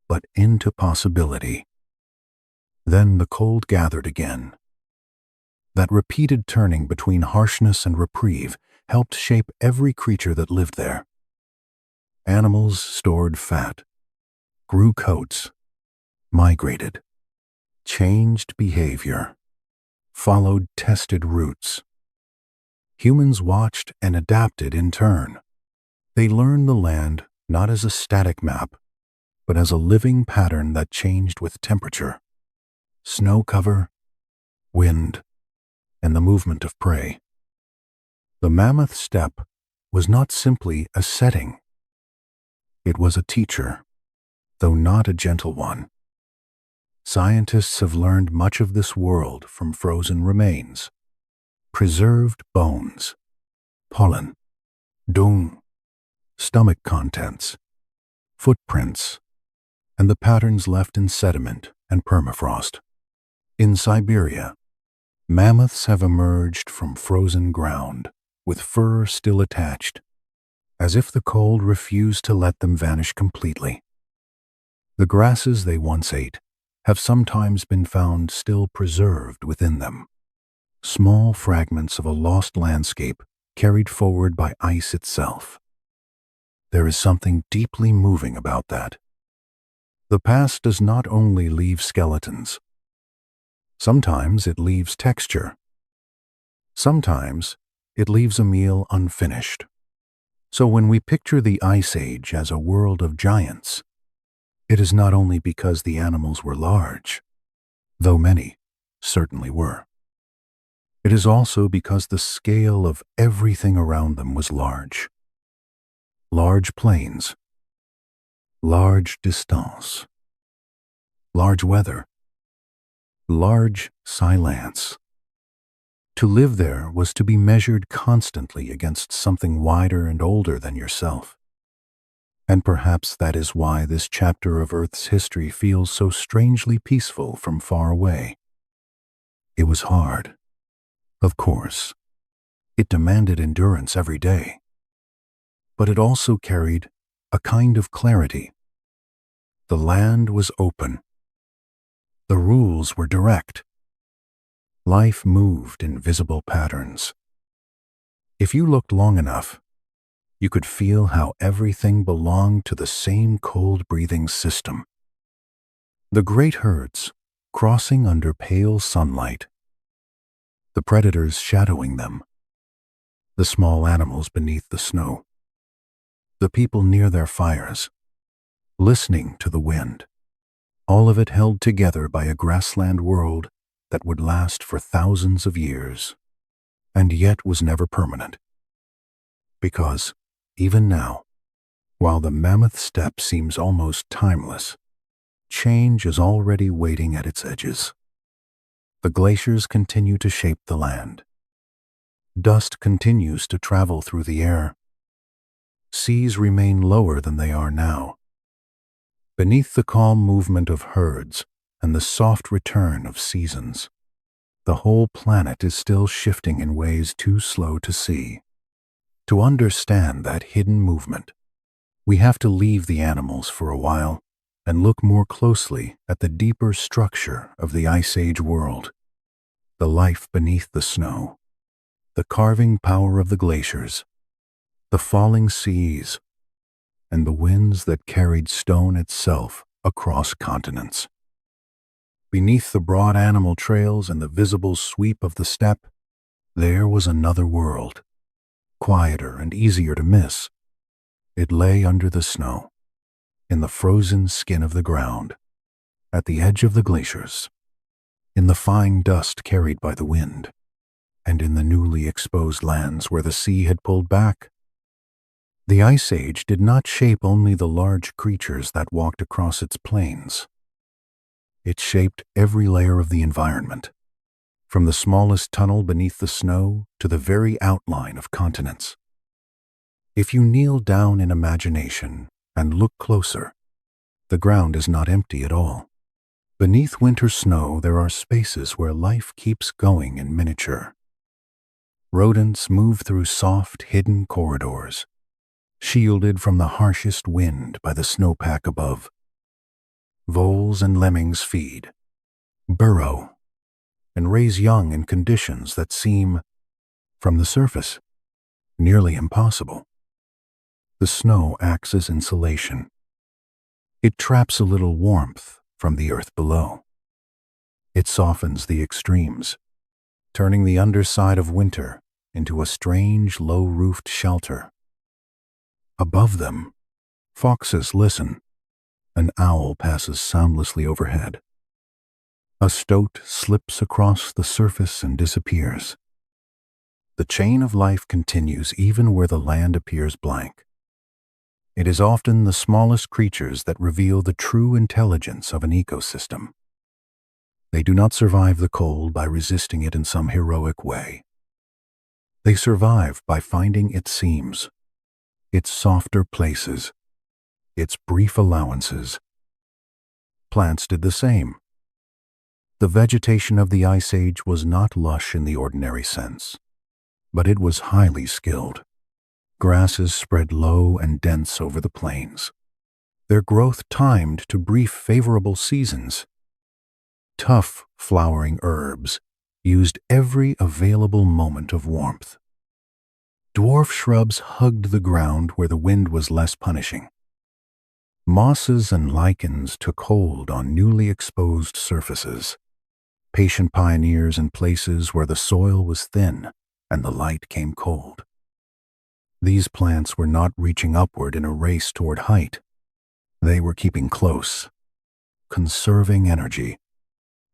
[SPEAKER 1] but into possibility. Then the cold gathered again. That repeated turning between harshness and reprieve helped shape every creature that lived there. Animals stored fat, grew coats, migrated, changed behavior, followed tested routes. Humans watched and adapted in turn. They learned the land not as a static map, but as a living pattern that changed with temperature, snow cover, wind, and the movement of prey. The mammoth steppe was not simply a setting. It was a teacher, though not a gentle one. Scientists have learned much of this world from frozen remains, preserved bones, pollen, dung, stomach contents, footprints, and the patterns left in sediment and permafrost. In Siberia, mammoths have emerged from frozen ground, with fur still attached, as if the cold refused to let them vanish completely. The grasses they once ate have sometimes been found still preserved within them, small fragments of a lost landscape carried forward by ice itself. There is something deeply moving about that. The past does not only leave skeletons. Sometimes it leaves texture. Sometimes it leaves a meal unfinished. So when we picture the Ice Age as a world of giants, it is not only because the animals were large, though many certainly were. It is also because the scale of everything around them was large. Large plains, large distance, large weather, large silence. To live there was to be measured constantly against something wider and older than yourself. And perhaps that is why this chapter of Earth's history feels so strangely peaceful from far away. It was hard, of course. It demanded endurance every day. But it also carried a kind of clarity. The land was open. The rules were direct. Life moved in visible patterns. If you looked long enough, you could feel how everything belonged to the same cold-breathing system. The great herds crossing under pale sunlight, the predators shadowing them, the small animals beneath the snow, the people near their fires, listening to the wind, all of it held together by a grassland world that would last for thousands of years, and yet was never permanent. Because, even now, while the mammoth steppe seems almost timeless, change is already waiting at its edges. The glaciers continue to shape the land. Dust continues to travel through the air. Seas remain lower than they are now. Beneath the calm movement of herds and the soft return of seasons, the whole planet is still shifting in ways too slow to see. To understand that hidden movement, we have to leave the animals for a while and look more closely at the deeper structure of the Ice Age world, the life beneath the snow, the carving power of the glaciers, the falling seas, and the winds that carried stone itself across continents. Beneath the broad animal trails and the visible sweep of the steppe, there was another world, quieter and easier to miss. It lay under the snow, in the frozen skin of the ground, at the edge of the glaciers, in the fine dust carried by the wind, and in the newly exposed lands where the sea had pulled back. The Ice Age did not shape only the large creatures that walked across its plains. It shaped every layer of the environment, from the smallest tunnel beneath the snow to the very outline of continents. If you kneel down in imagination and look closer, the ground is not empty at all. Beneath winter snow, there are spaces where life keeps going in miniature. Rodents move through soft, hidden corridors, shielded from the harshest wind by the snowpack above. Voles and lemmings feed, burrow, and raise young in conditions that seem, from the surface, nearly impossible. The snow acts as insulation. It traps a little warmth from the earth below. It softens the extremes, turning the underside of winter into a strange, low-roofed shelter. Above them, Foxes listen. An owl passes soundlessly overhead. A stoat slips across the surface and disappears. The chain of life continues even where the land appears blank. It is often the smallest creatures that reveal the true intelligence of an ecosystem. They do not survive the cold by resisting it in some heroic way. They survive by finding its seams, its softer places, its brief allowances. Plants did the same. The vegetation of the Ice Age was not lush in the ordinary sense, but it was highly skilled. Grasses spread low and dense over the plains, their growth timed to brief favorable seasons. Tough, flowering herbs used every available moment of warmth. Dwarf shrubs hugged the ground where the wind was less punishing. Mosses and lichens took hold on newly exposed surfaces, patient pioneers in places where the soil was thin and the light came cold. These plants were not reaching upward in a race toward height. They were keeping close, conserving energy,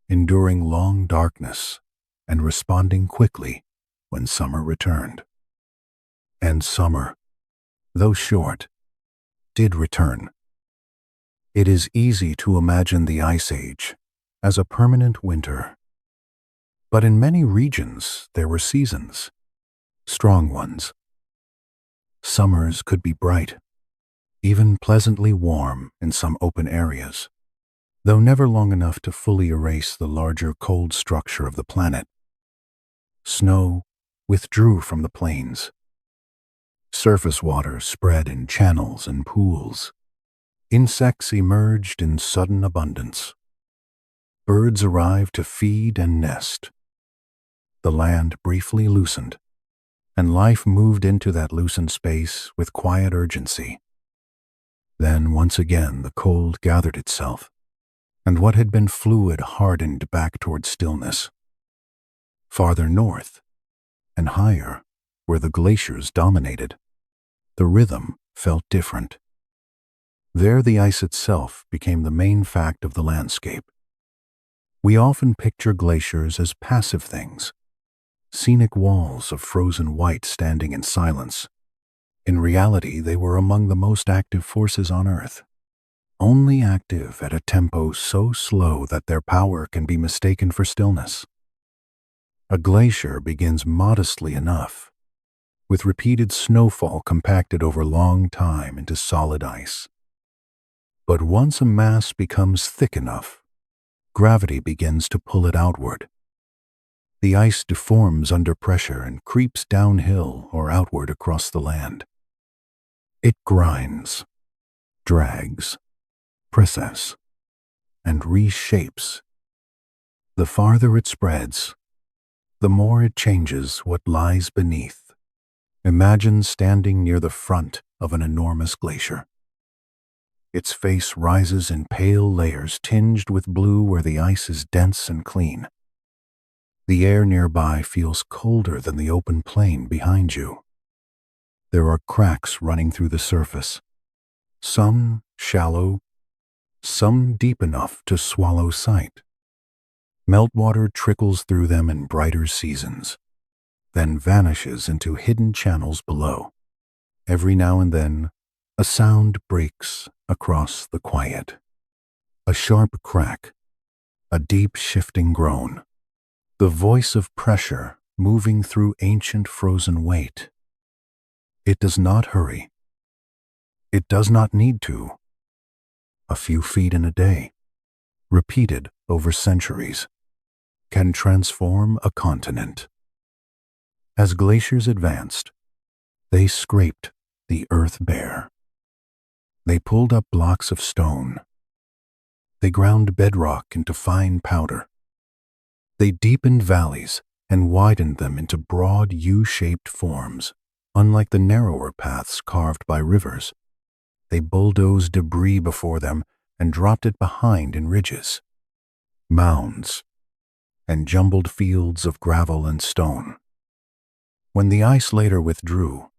[SPEAKER 1] enduring long darkness, and responding quickly when summer returned. And summer, though short, did return. It is easy to imagine the Ice Age as a permanent winter. But in many regions there were seasons, strong ones. Summers could be bright, even pleasantly warm in some open areas, though never long enough to fully erase the larger cold structure of the planet. Snow withdrew from the plains. Surface water spread in channels and pools. Insects emerged in sudden abundance. Birds arrived to feed and nest. The land briefly loosened, and life moved into that loosened space with quiet urgency. Then once again the cold gathered itself, and what had been fluid hardened back toward stillness. Farther north, and higher, where the glaciers dominated, the rhythm felt different. There the ice itself became the main fact of the landscape. We often picture glaciers as passive things, scenic walls of frozen white standing in silence. In reality, they were among the most active forces on Earth, only active at a tempo so slow that their power can be mistaken for stillness. A glacier begins modestly enough, with repeated snowfall compacted over long time into solid ice. But once a mass becomes thick enough, gravity begins to pull it outward. The ice deforms under pressure and creeps downhill or outward across the land. It grinds, drags, presses, and reshapes. The farther it spreads, the more it changes what lies beneath. Imagine standing near the front of an enormous glacier. Its face rises in pale layers tinged with blue where the ice is dense and clean. The air nearby feels colder than the open plain behind you. There are cracks running through the surface, some shallow, some deep enough to swallow sight. Meltwater trickles through them in brighter seasons, then vanishes into hidden channels below. Every now and then, a sound breaks across the quiet. A sharp crack, a deep shifting groan. The voice of pressure moving through ancient frozen weight. It does not hurry. It does not need to. A few feet in a day, repeated over centuries, can transform a continent. As glaciers advanced, they scraped the earth bare. They pulled up blocks of stone. They ground bedrock into fine powder. They deepened valleys and widened them into broad U-shaped forms, unlike the narrower paths carved by rivers. They bulldozed debris before them and dropped it behind in ridges, mounds, and jumbled fields of gravel and stone. When the ice later withdrew,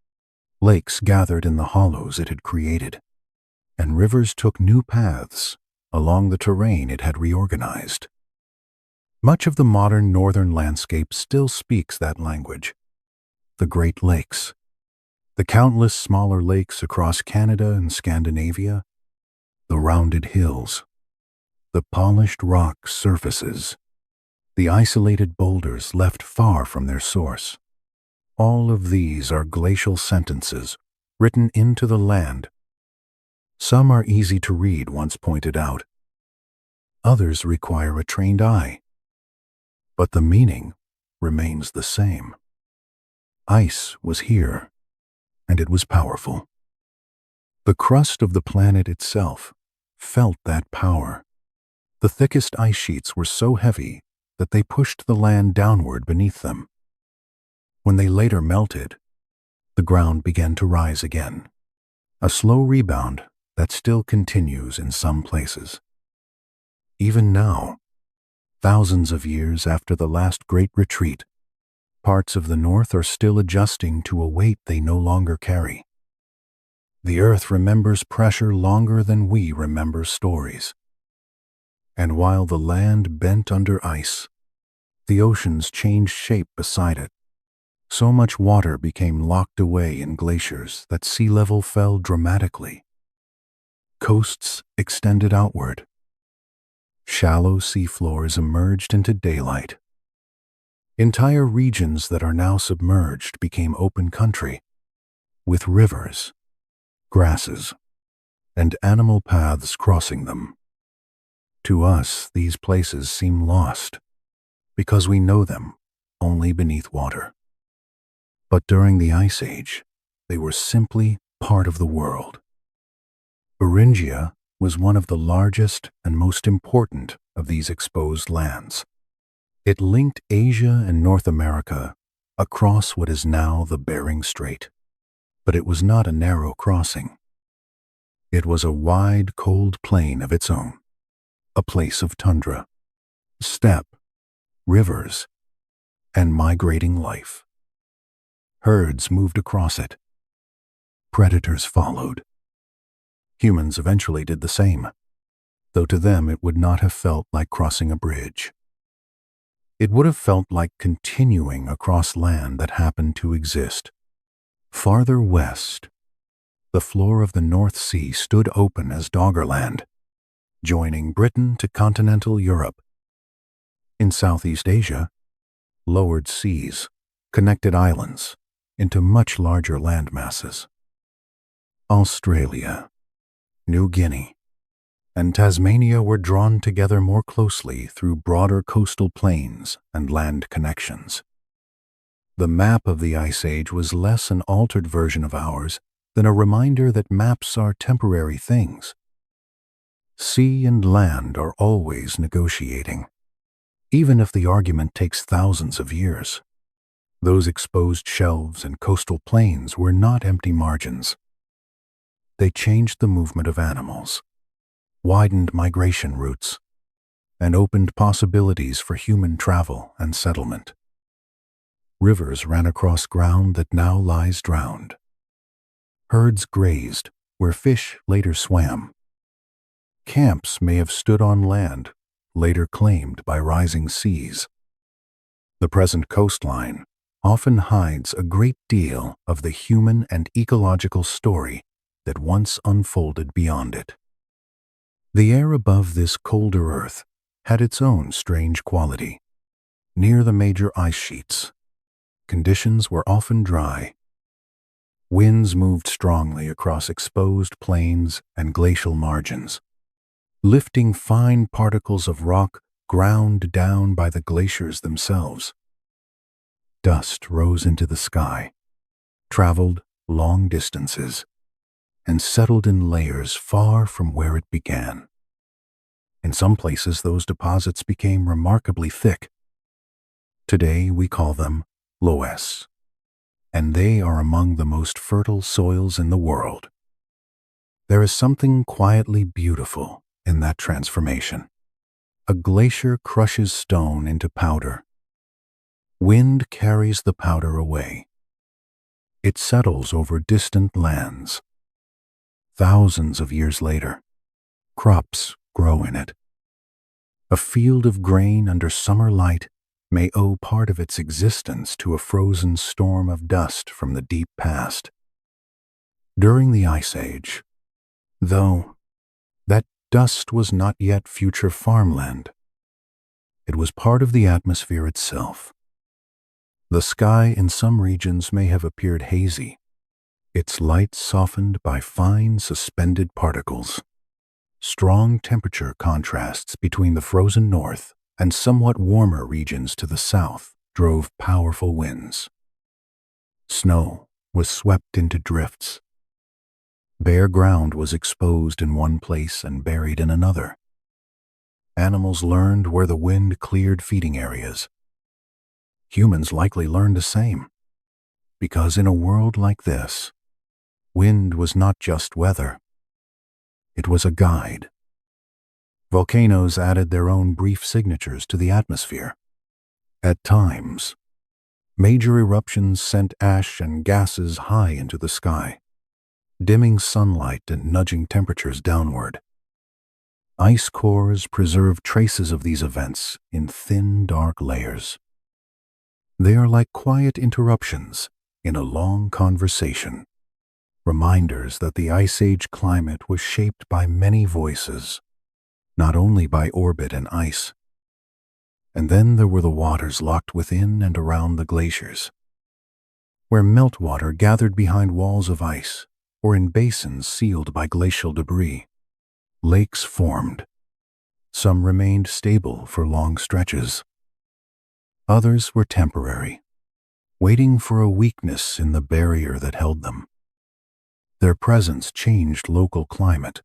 [SPEAKER 1] lakes gathered in the hollows it had created. and rivers took new paths along the terrain it had reorganized. Much of the modern northern landscape still speaks that language. The Great Lakes, the countless smaller lakes across Canada and Scandinavia, the rounded hills, the polished rock surfaces, the isolated boulders left far from their source. All of these are glacial sentences written into the land. Some are easy to read once pointed out. Others require a trained eye. But the meaning remains the same. Ice was here, and it was powerful. The crust of the planet itself felt that power. The thickest ice sheets were so heavy that they pushed the land downward beneath them. When they later melted, the ground began to rise again, a slow rebound that still continues in some places. Even now, thousands of years after the last great retreat, parts of the North are still adjusting to a weight they no longer carry. The Earth remembers pressure longer than we remember stories. And while the land bent under ice, the oceans changed shape beside it. So much water became locked away in glaciers that sea level fell dramatically. Coasts extended outward. Shallow seafloors emerged into daylight. Entire regions that are now submerged became open country, with rivers, grasses, and animal paths crossing them. To us, these places seem lost, because we know them only beneath water. But during the Ice Age, they were simply part of the world. Beringia was one of the largest and most important of these exposed lands. It linked Asia and North America across what is now the Bering Strait. But it was not a narrow crossing. It was a wide, cold plain of its own, a place of tundra, steppe, rivers, and migrating life. Herds moved across it. Predators followed. Humans eventually did the same, though to them it would not have felt like crossing a bridge. It would have felt like continuing across land that happened to exist. Farther west, the floor of the North Sea stood open as Doggerland, joining Britain to continental Europe. In Southeast Asia, lowered seas connected islands into much larger land masses. Australia, New Guinea, and Tasmania were drawn together more closely through broader coastal plains and land connections. The map of the Ice Age was less an altered version of ours than a reminder that maps are temporary things. Sea and land are always negotiating, even if the argument takes thousands of years. Those exposed shelves and coastal plains were not empty margins. They changed the movement of animals, widened migration routes, and opened possibilities for human travel and settlement. Rivers ran across ground that now lies drowned. Herds grazed where fish later swam. Camps may have stood on land, later claimed by rising seas. The present coastline often hides a great deal of the human and ecological story that once unfolded beyond it. The air above this colder Earth had its own strange quality. Near the major ice sheets, conditions were often dry. Winds moved strongly across exposed plains and glacial margins, lifting fine particles of rock ground down by the glaciers themselves. Dust rose into the sky, traveled long distances, and settled in layers far from where it began. In some places, those deposits became remarkably thick. Today, we call them loess, and they are among the most fertile soils in the world. There is something quietly beautiful in that transformation. A glacier crushes stone into powder. Wind carries the powder away. It settles over distant lands. thousands of years later, crops grow in it. A field of grain under summer light may owe part of its existence to a frozen storm of dust from the deep past. During the Ice Age, though, that dust was not yet future farmland. It was part of the atmosphere itself. The sky in some regions may have appeared hazy, its light softened by fine suspended particles. Strong temperature contrasts between the frozen north and somewhat warmer regions to the south drove powerful winds. Snow was swept into drifts. Bare ground was exposed in one place and buried in another. Animals learned where the wind cleared feeding areas. Humans likely learned the same, because in a world like this, wind was not just weather. It was a guide. Volcanoes added their own brief signatures to the atmosphere. At times, major eruptions sent ash and gases high into the sky, dimming sunlight and nudging temperatures downward. Ice cores preserve traces of these events in thin, dark layers. They are like quiet interruptions in a long conversation, reminders that the Ice Age climate was shaped by many voices, not only by orbit and ice. And then there were the waters locked within and around the glaciers, where meltwater gathered behind walls of ice or in basins sealed by glacial debris. Lakes formed. Some remained stable for long stretches. Others were temporary, waiting for a weakness in the barrier that held them. Their presence changed local climate,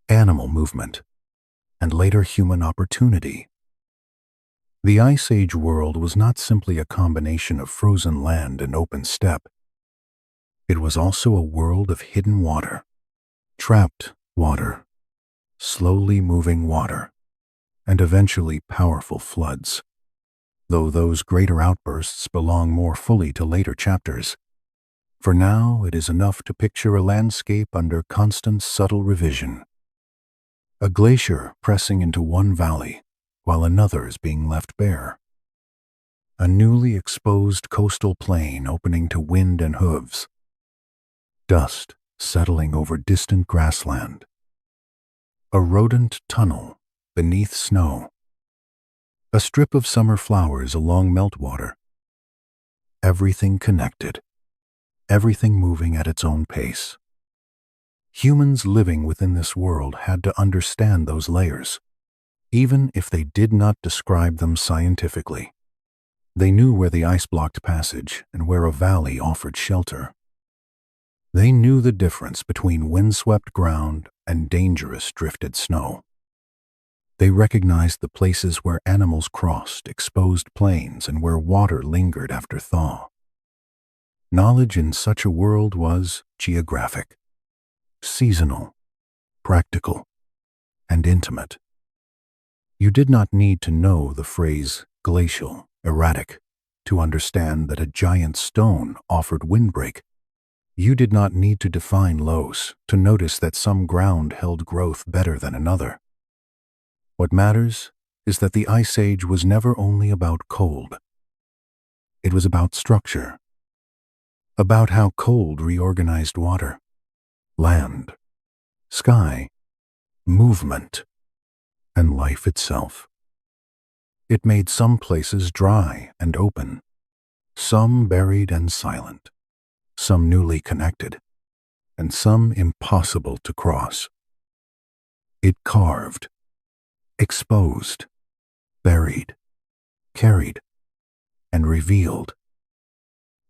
[SPEAKER 1] animal movement, and later human opportunity. The Ice Age world was not simply a combination of frozen land and open steppe. It was also a world of hidden water, trapped water, slowly moving water, and eventually powerful floods. Though those greater outbursts belong more fully to later chapters. For now, it is enough to picture a landscape under constant subtle revision. A glacier pressing into one valley, while another is being left bare. A newly exposed coastal plain opening to wind and hooves. Dust settling over distant grassland. A rodent tunnel beneath snow. A strip of summer flowers along meltwater. Everything connected. Everything moving at its own pace. Humans living within this world had to understand those layers, even if they did not describe them scientifically. They knew where the ice blocked passage and where a valley offered shelter. They knew the difference between windswept ground and dangerous drifted snow. They recognized the places where animals crossed exposed plains and where water lingered after thaw. Knowledge in such a world was geographic, seasonal, practical, and intimate. You did not need to know the phrase glacial, erratic, to understand that a giant stone offered windbreak. You did not need to define loess to notice that some ground held growth better than another. What matters is that the Ice Age was never only about cold. It was about structure, about how cold reorganized water, land, sky, movement, and life itself. It made some places dry and open, some buried and silent, some newly connected, and some impossible to cross. It carved, exposed, buried, carried, and revealed.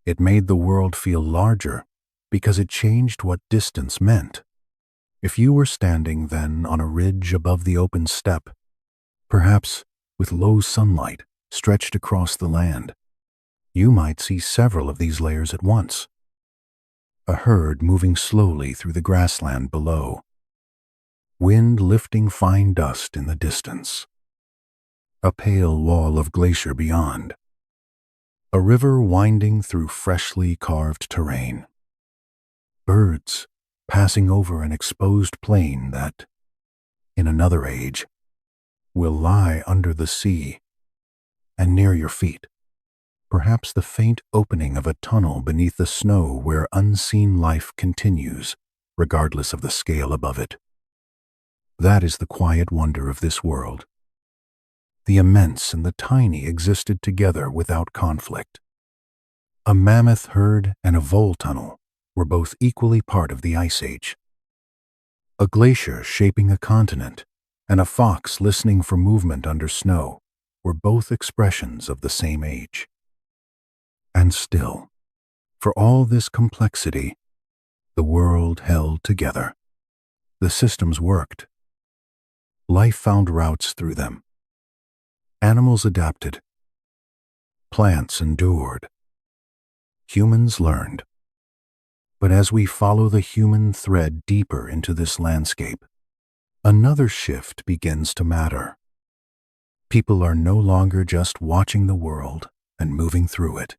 [SPEAKER 1] It made the world feel larger because it changed what distance meant. If you were standing then on a ridge above the open steppe, perhaps with low sunlight stretched across the land, you might see several of these layers at once. A herd moving slowly through the grassland below. Wind lifting fine dust in the distance. A pale wall of glacier beyond. A river winding through freshly carved terrain. Birds passing over an exposed plain that, in another age, will lie under the sea and near your feet. Perhaps the faint opening of a tunnel beneath the snow where unseen life continues, regardless of the scale above it. That is the quiet wonder of this world. The immense and the tiny existed together without conflict. A mammoth herd and a vole tunnel were both equally part of the Ice Age. A glacier shaping a continent and a fox listening for movement under snow were both expressions of the same age. And still, for all this complexity, the world held together. The systems worked. Life found routes through them. Animals adapted. Plants endured. Humans learned. But as we follow the human thread deeper into this landscape, another shift begins to matter. People are no longer just watching the world and moving through it.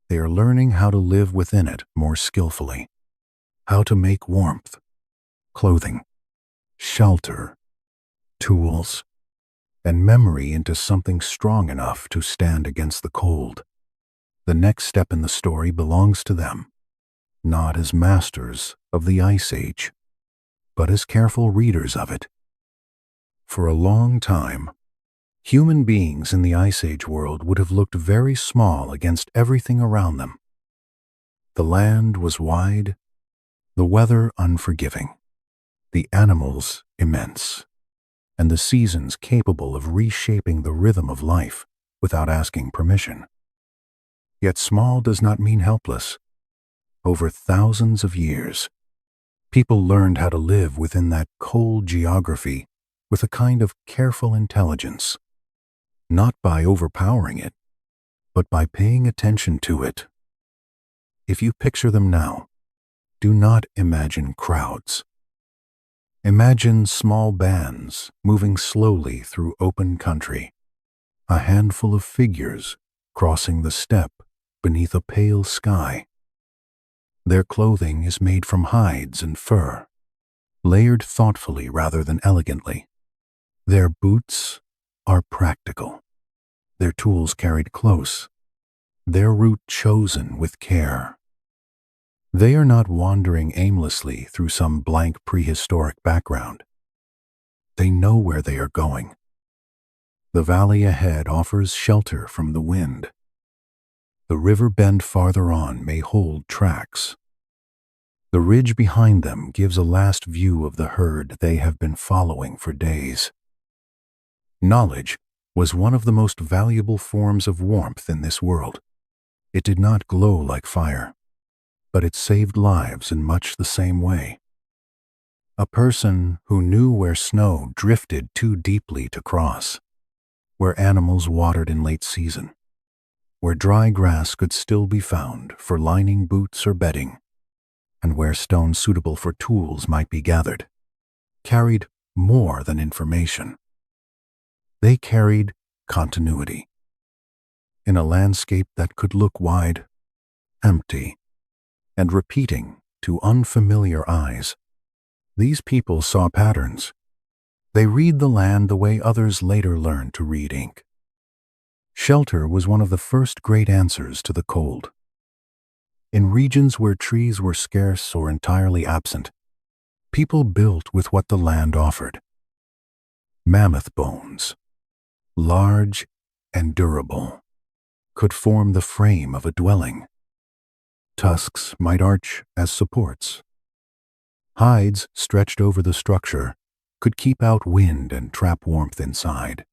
[SPEAKER 1] They are learning how to live within it more skillfully, how to make warmth, clothing, shelter, tools, and memory into something strong enough to stand against the cold. The next step in the story belongs to them, not as masters of the Ice Age, but as careful readers of it. For a long time, human beings in the Ice Age world would have looked very small against everything around them. The land was wide, the weather unforgiving, the animals immense, and the seasons capable of reshaping the rhythm of life without asking permission. Yet small does not mean helpless. Over thousands of years, people learned how to live within that cold geography with a kind of careful intelligence, not by overpowering it, but by paying attention to it. If you picture them now, do not imagine crowds. Imagine small bands moving slowly through open country, a handful of figures crossing the steppe beneath a pale sky. Their clothing is made from hides and fur, layered thoughtfully rather than elegantly. Their boots are practical, their tools carried close, their route chosen with care. They are not wandering aimlessly through some blank prehistoric background. They know where they are going. The valley ahead offers shelter from the wind. The river bend farther on may hold tracks. The ridge behind them gives a last view of the herd they have been following for days. Knowledge was one of the most valuable forms of warmth in this world. It did not glow like fire, but it saved lives in much the same way. A person who knew where snow drifted too deeply to cross, where animals watered in late season, where dry grass could still be found for lining boots or bedding, and where stones suitable for tools might be gathered, carried more than information. They carried continuity. In a landscape that could look wide, empty, and repeating to unfamiliar eyes, these people saw patterns. They read the land the way others later learned to read ink. Shelter was one of the first great answers to the cold. In regions where trees were scarce or entirely absent, people built with what the land offered. Mammoth bones, large and durable, could form the frame of a dwelling. Tusks might arch as supports. Hides stretched over the structure could keep out wind and trap warmth inside.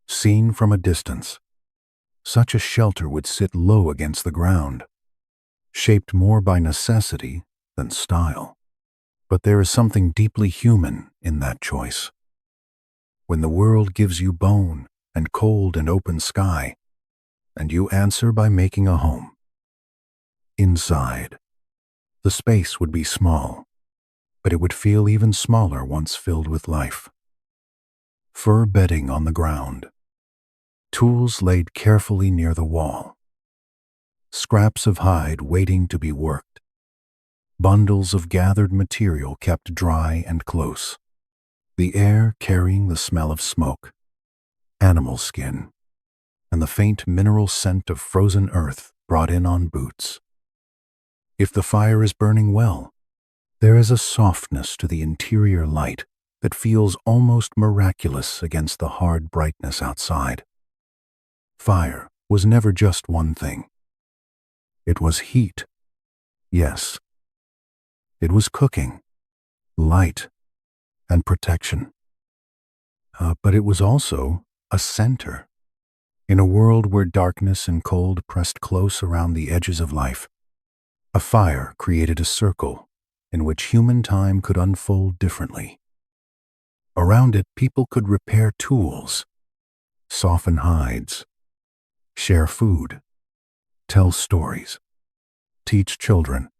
[SPEAKER 1] Seen from a distance, such a shelter would sit low against the ground, shaped more by necessity than style. But there is something deeply human in that choice. When the world gives you bone and cold and open sky, and you answer by making a home. Inside, the space would be small, but it would feel even smaller once filled with life. Fur bedding on the ground, tools laid carefully near the wall, scraps of hide waiting to be worked. bundles of gathered material kept dry and close, the air carrying the smell of smoke, animal skin, and the faint mineral scent of frozen earth brought in on boots. If the fire is burning well, there is a softness to the interior light that feels almost miraculous against the hard brightness outside. Fire was never just one thing. It was heat. Yes. It was cooking, light, and protection. But it was also a center. In a world where darkness and cold pressed close around the edges of life, a fire created a circle in which human time could unfold differently. Around it, people could repair tools, soften hides, share food, tell stories, teach children,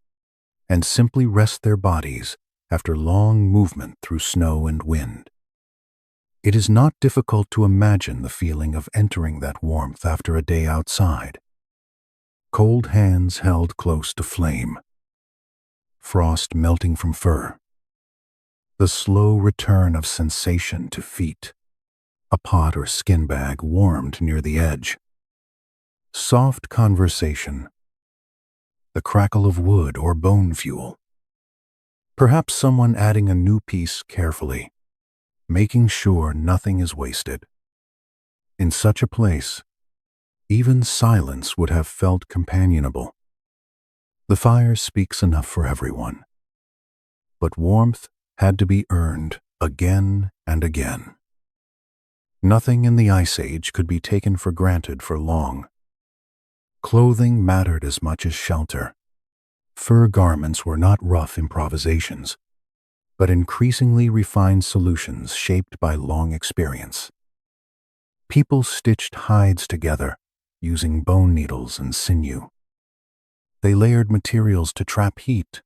[SPEAKER 1] and simply rest their bodies after long movement through snow and wind. It is not difficult to imagine the feeling of entering that warmth after a day outside. Cold hands held close to flame, frost melting from fur, the slow return of sensation to feet, a pot or skin bag warmed near the edge, soft conversation, the crackle of wood or bone fuel, perhaps someone adding a new piece carefully, making sure nothing is wasted. In such a place, even silence would have felt companionable. The fire speaks enough for everyone, but warmth had to be earned again and again. Nothing in the Ice Age could be taken for granted for long. Clothing mattered as much as shelter. Fur garments were not rough improvisations, but increasingly refined solutions shaped by long experience. People stitched hides together using bone needles and sinew. They layered materials to trap heat.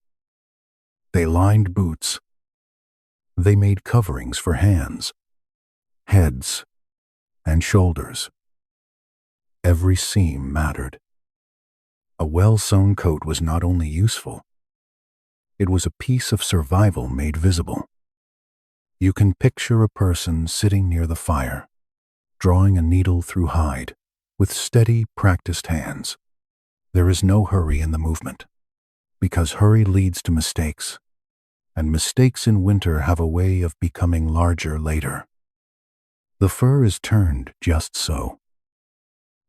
[SPEAKER 1] They lined boots. They made coverings for hands, heads, and shoulders. Every seam mattered. A well-sewn coat was not only useful, it was a piece of survival made visible. You can picture a person sitting near the fire, drawing a needle through hide, with steady, practiced hands. There is no hurry in the movement, because hurry leads to mistakes, and mistakes in winter have a way of becoming larger later. The fur is turned just so.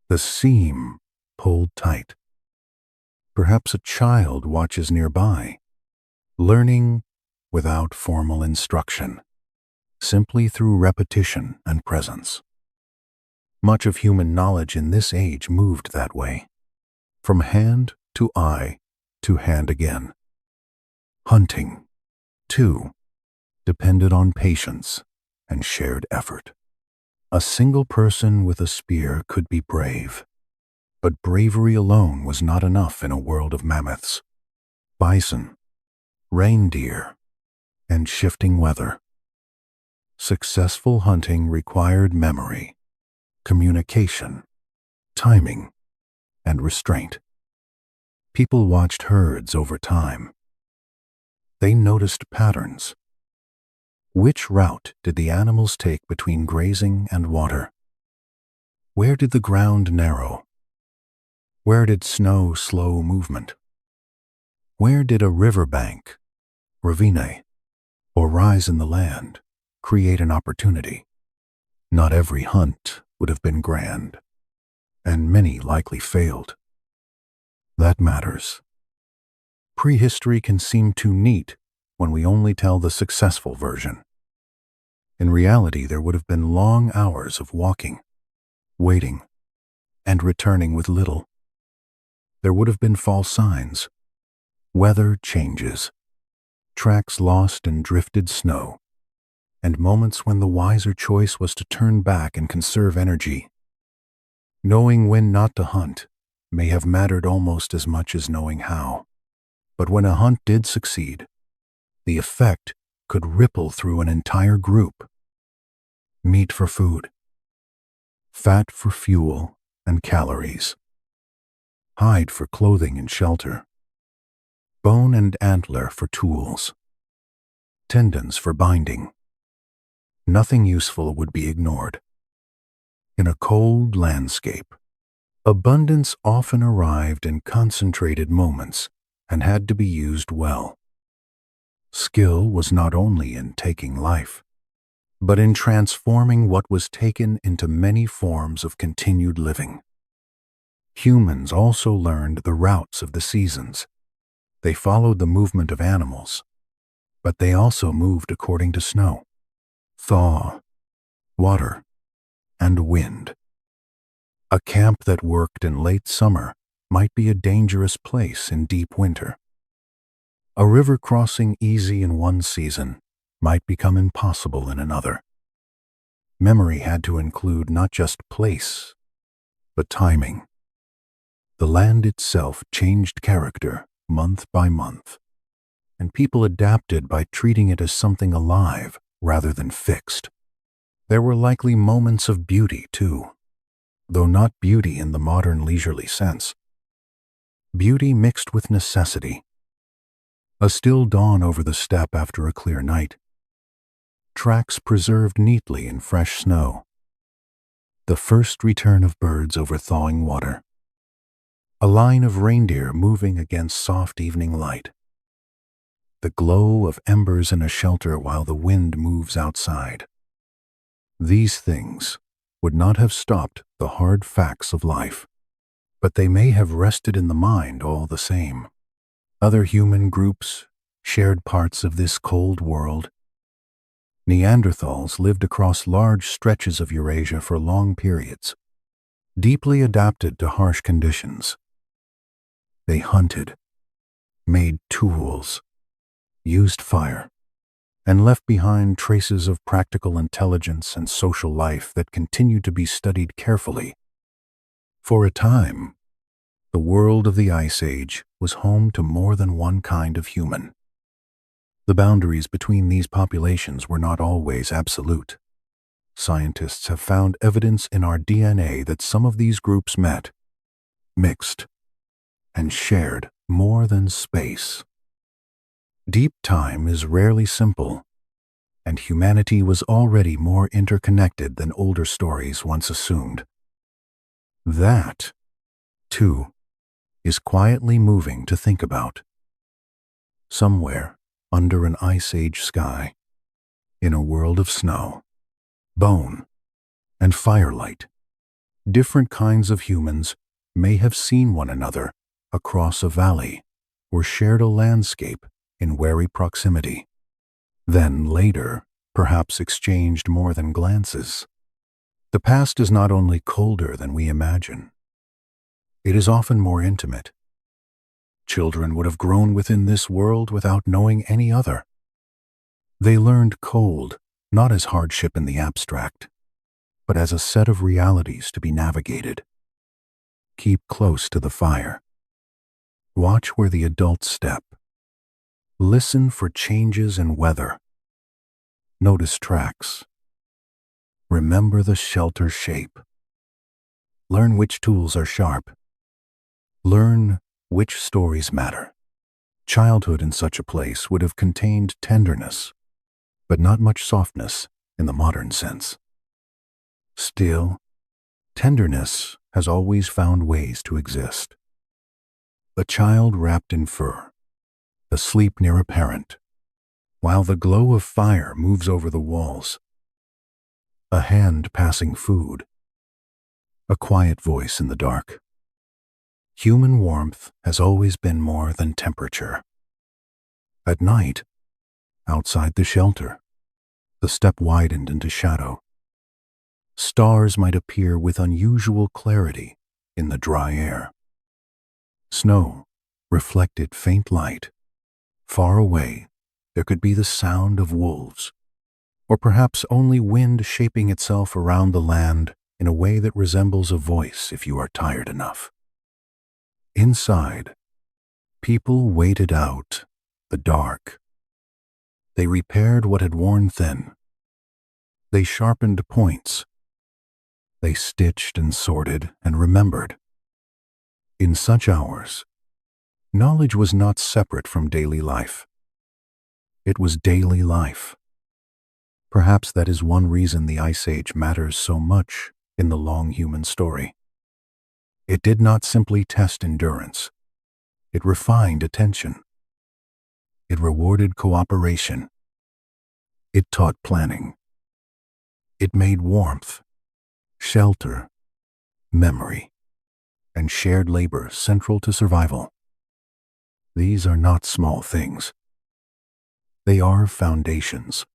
[SPEAKER 1] The seam pulled tight. Perhaps a child watches nearby, learning without formal instruction, simply through repetition and presence. Much of human knowledge in this age moved that way, from hand to eye to hand again. Hunting, too, depended on patience and shared effort. A single person with a spear could be brave, but bravery alone was not enough in a world of mammoths, bison, reindeer, and shifting weather. Successful hunting required memory, communication, timing, and restraint. People watched herds over time. They noticed patterns. Which route did the animals take between grazing and water? Where did the ground narrow? Where did snow slow movement? Where did a riverbank, ravine, or rise in the land create an opportunity? Not every hunt would have been grand, and many likely failed. That matters. Prehistory can seem too neat when we only tell the successful version. In reality, there would have been long hours of walking, waiting, and returning with little. There would have been false signs, weather changes, tracks lost in drifted snow, and moments when the wiser choice was to turn back and conserve energy. Knowing when not to hunt may have mattered almost as much as knowing how. But when a hunt did succeed, the effect could ripple through an entire group. Meat for food, fat for fuel and calories, hide for clothing and shelter, bone and antler for tools, tendons for binding. Nothing useful would be ignored. In a cold landscape, abundance often arrived in concentrated moments and had to be used well. Skill was not only in taking life, but in transforming what was taken into many forms of continued living. Humans also learned the routes of the seasons. They followed the movement of animals, but they also moved according to snow, thaw, water, and wind. A camp that worked in late summer might be a dangerous place in deep winter. A river crossing easy in one season might become impossible in another. Memory had to include not just place, but timing. The land itself changed character month by month, and people adapted by treating it as something alive rather than fixed. There were likely moments of beauty, too, though not beauty in the modern leisurely sense. Beauty mixed with necessity. A still dawn over the steppe after a clear night. Tracks preserved neatly in fresh snow. The first return of birds over thawing water. A line of reindeer moving against soft evening light. The glow of embers in a shelter while the wind moves outside. These things would not have stopped the hard facts of life, but they may have rested in the mind all the same. Other human groups shared parts of this cold world. Neanderthals lived across large stretches of Eurasia for long periods, deeply adapted to harsh conditions. They hunted, made tools, used fire, and left behind traces of practical intelligence and social life that continue to be studied carefully. For a time, the world of the Ice Age was home to more than one kind of human. The boundaries between these populations were not always absolute. Scientists have found evidence in our DNA that some of these groups met, mixed, and shared more than space. Deep time is rarely simple, and humanity was already more interconnected than older stories once assumed. That, too, is quietly moving to think about. Somewhere under an Ice Age sky, in a world of snow, bone, and firelight, different kinds of humans may have seen one another across a valley or shared a landscape in wary proximity. Then later, perhaps exchanged more than glances. The past is not only colder than we imagine. It is often more intimate. Children would have grown within this world without knowing any other. They learned cold, not as hardship in the abstract, but as a set of realities to be navigated. Keep close to the fire. Watch where the adults step. Listen for changes in weather. Notice tracks. Remember the shelter shape. Learn which tools are sharp. Learn which stories matter. Childhood in such a place would have contained tenderness, but not much softness in the modern sense. Still, tenderness has always found ways to exist. A child wrapped in fur, asleep near a parent, while the glow of fire moves over the walls. A hand passing food. A quiet voice in the dark. Human warmth has always been more than temperature. At night, outside the shelter, the steppe widened into shadow. Stars might appear with unusual clarity in the dry air. Snow reflected faint light. Far away, there could be the sound of wolves, or perhaps only wind shaping itself around the land in a way that resembles a voice if you are tired enough. Inside, people waited out the dark. They repaired what had worn thin. They sharpened points. They stitched and sorted and remembered. In such hours, Knowledge was not separate from daily life. It was daily life. Perhaps that is one reason the Ice Age matters so much in the long human story. It did not simply test endurance. It refined attention. It rewarded cooperation. It taught planning. It made warmth, shelter, memory, and shared labor central to survival. These are not small things. They are foundations.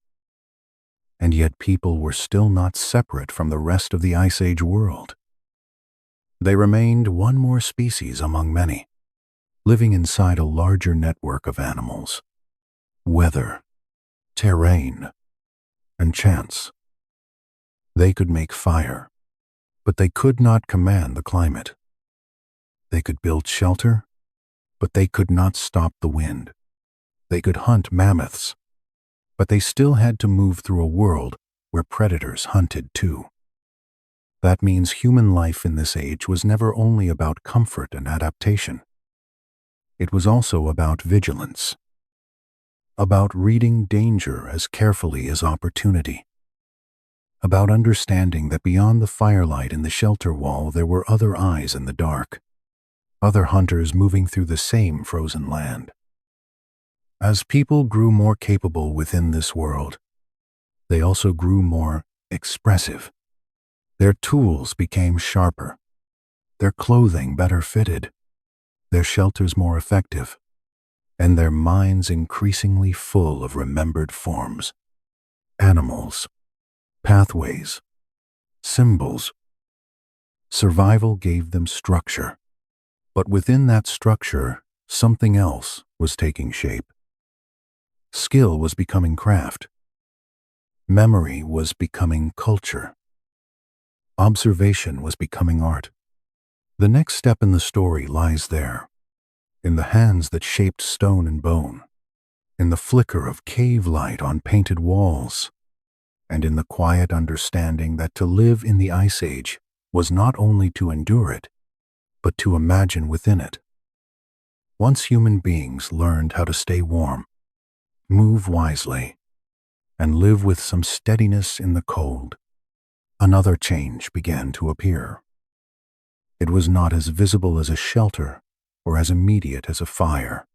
[SPEAKER 1] And yet people were still not separate from the rest of the Ice Age world. They remained one more species among many, living inside a larger network of animals, weather, terrain, and chance. They could make fire, but they could not command the climate. They could build shelter, but they could not stop the wind. They could hunt mammoths, but they still had to move through a world where predators hunted too. That means human life in this age was never only about comfort and adaptation. It was also about vigilance, about reading danger as carefully as opportunity, about understanding that beyond the firelight in the shelter wall there were other eyes in the dark, other hunters moving through the same frozen land. As people grew more capable within this world, they also grew more expressive. Their tools became sharper, their clothing better fitted, their shelters more effective, and their minds increasingly full of remembered forms, animals, pathways, symbols. Survival gave them structure, but within that structure, something else was taking shape. Skill was becoming craft. Memory was becoming culture. Observation was becoming art. The next step in the story lies there, in the hands that shaped stone and bone, in the flicker of cave light on painted walls, and in the quiet understanding that to live in the Ice Age was not only to endure it, but to imagine within it. Once human beings learned how to stay warm, move wisely, and live with some steadiness in the cold, another change began to appear. It was not as visible as a shelter or as immediate as a fire,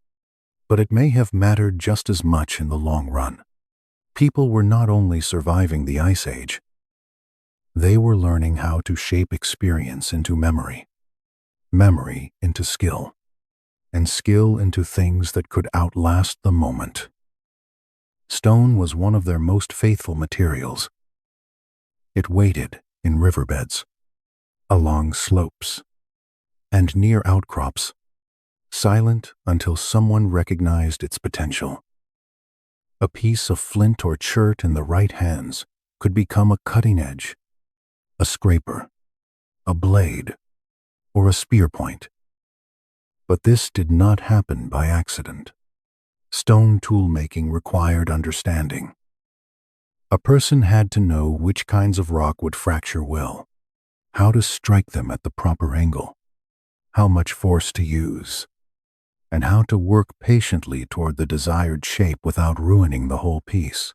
[SPEAKER 1] but it may have mattered just as much in the long run. People were not only surviving the Ice Age, they were learning how to shape experience into memory, memory into skill, and skill into things that could outlast the moment. Stone was one of their most faithful materials. It waited in riverbeds, along slopes, and near outcrops, silent until someone recognized its potential. A piece of flint or chert in the right hands could become a cutting edge, a scraper, a blade, or a spear point. But this did not happen by accident. Stone tool-making required understanding. A person had to know which kinds of rock would fracture well, how to strike them at the proper angle, how much force to use, and how to work patiently toward the desired shape without ruining the whole piece.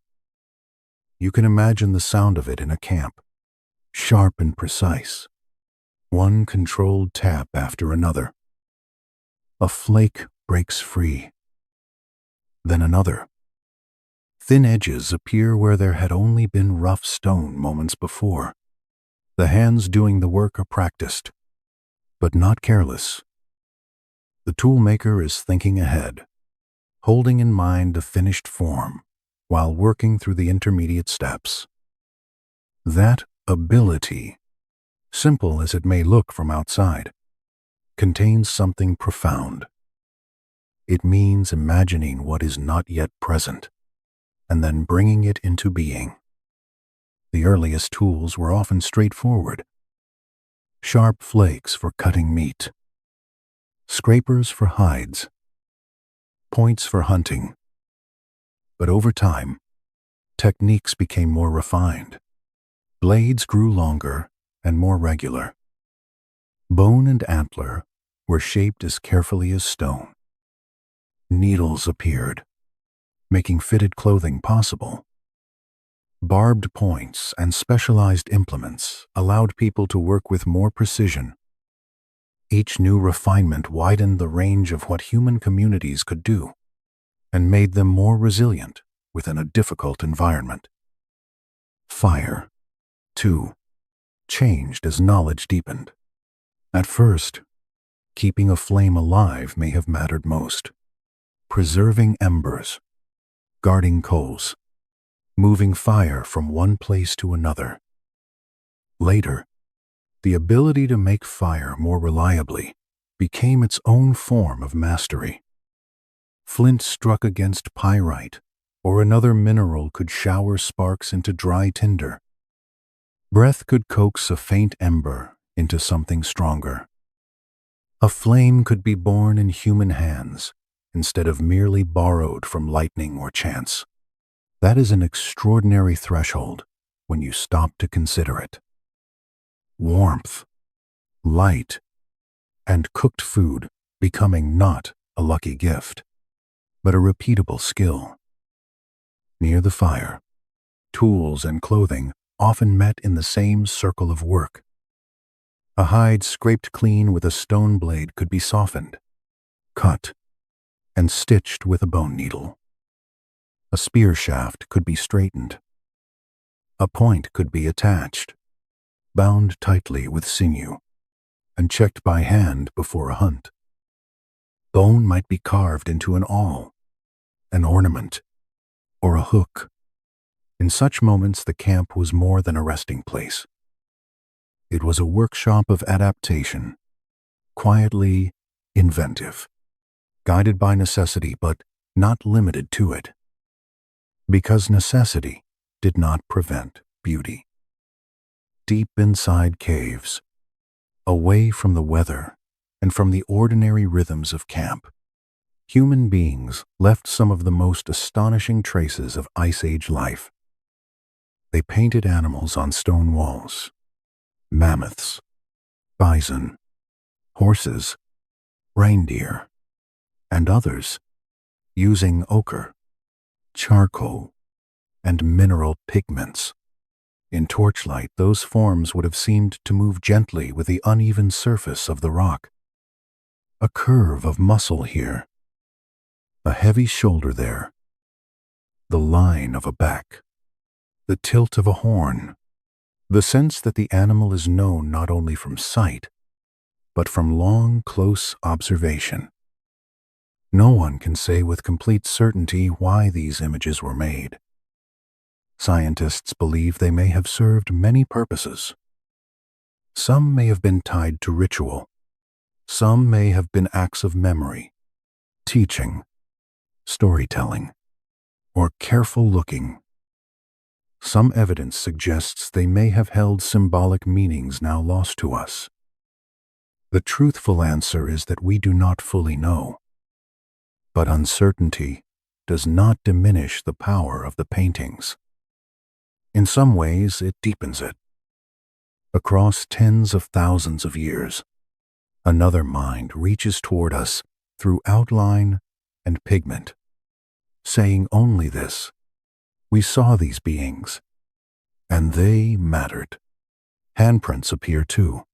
[SPEAKER 1] You can imagine the sound of it in a camp, sharp and precise, one controlled tap after another. A flake breaks free, then another. Thin edges appear where there had only been rough stone moments before. The hands doing the work are practiced, but not careless. The toolmaker is thinking ahead, holding in mind the finished form while working through the intermediate steps. That ability, simple as it may look from outside, contains something profound. It means imagining what is not yet present, and then bringing it into being. The earliest tools were often straightforward. Sharp flakes for cutting meat, scrapers for hides, points for hunting. But over time, techniques became more refined. Blades grew longer and more regular. Bone and antler were shaped as carefully as stone. Needles appeared, making fitted clothing possible. Barbed points and specialized implements allowed people to work with more precision. Each new refinement widened the range of what human communities could do and made them more resilient within a difficult environment. Fire, too, changed as knowledge deepened. At first, keeping a flame alive may have mattered most. Preserving embers, guarding coals, moving fire from one place to another. Later, the ability to make fire more reliably became its own form of mastery. Flint struck against pyrite, or another mineral could shower sparks into dry tinder. Breath could coax a faint ember into something stronger. A flame could be born in human hands instead of merely borrowed from lightning or chance. That is an extraordinary threshold when you stop to consider it. Warmth, light, and cooked food becoming not a lucky gift, but a repeatable skill. Near the fire, tools and clothing often met in the same circle of work. A hide scraped clean with a stone blade could be softened, cut, and stitched with a bone needle. A spear shaft could be straightened. A point could be attached, bound tightly with sinew, and checked by hand before a hunt. Bone might be carved into an awl, an ornament, or a hook. In such moments, the camp was more than a resting place. It was a workshop of adaptation, quietly inventive, guided by necessity but not limited to it. Because necessity did not prevent beauty. Deep inside caves, away from the weather and from the ordinary rhythms of camp, human beings left some of the most astonishing traces of Ice Age life. They painted animals on stone walls, mammoths, bison, horses, reindeer, and others, using ochre, charcoal, and mineral pigments. In torchlight, those forms would have seemed to move gently with the uneven surface of the rock. A curve of muscle here, a heavy shoulder there, the line of a back, the tilt of a horn, the sense that the animal is known not only from sight, but from long, close observation. No one can say with complete certainty why these images were made. Scientists believe they may have served many purposes. Some may have been tied to ritual. Some may have been acts of memory, teaching, storytelling, or careful looking. Some evidence suggests they may have held symbolic meanings now lost to us. The truthful answer is that we do not fully know. But uncertainty does not diminish the power of the paintings. In some ways, it deepens it. Across tens of thousands of years, another mind reaches toward us through outline and pigment, saying only this: we saw these beings, and they mattered. Handprints appear too,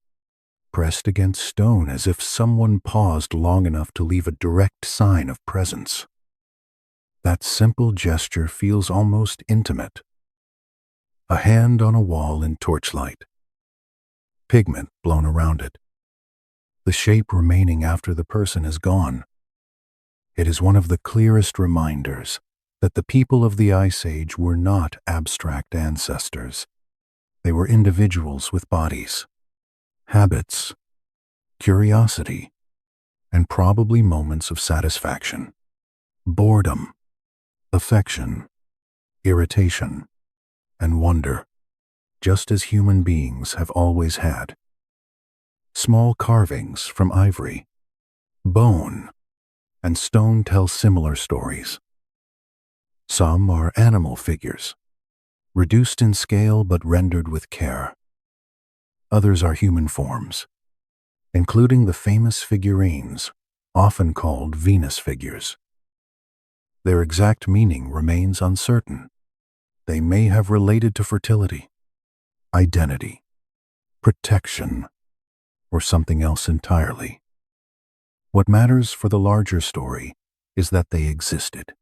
[SPEAKER 1] pressed against stone as if someone paused long enough to leave a direct sign of presence. That simple gesture feels almost intimate. A hand on a wall in torchlight, pigment blown around it, the shape remaining after the person is gone. It is one of the clearest reminders that the people of the Ice Age were not abstract ancestors. They were individuals with bodies, habits, curiosity, and probably moments of satisfaction, boredom, affection, irritation, and wonder, just as human beings have always had. Small carvings from ivory, bone, and stone tell similar stories. Some are animal figures, reduced in scale but rendered with care. Others are human forms, including the famous figurines, often called Venus figures. Their exact meaning remains uncertain. They may have related to fertility, identity, protection, or something else entirely. What matters for the larger story is that they existed.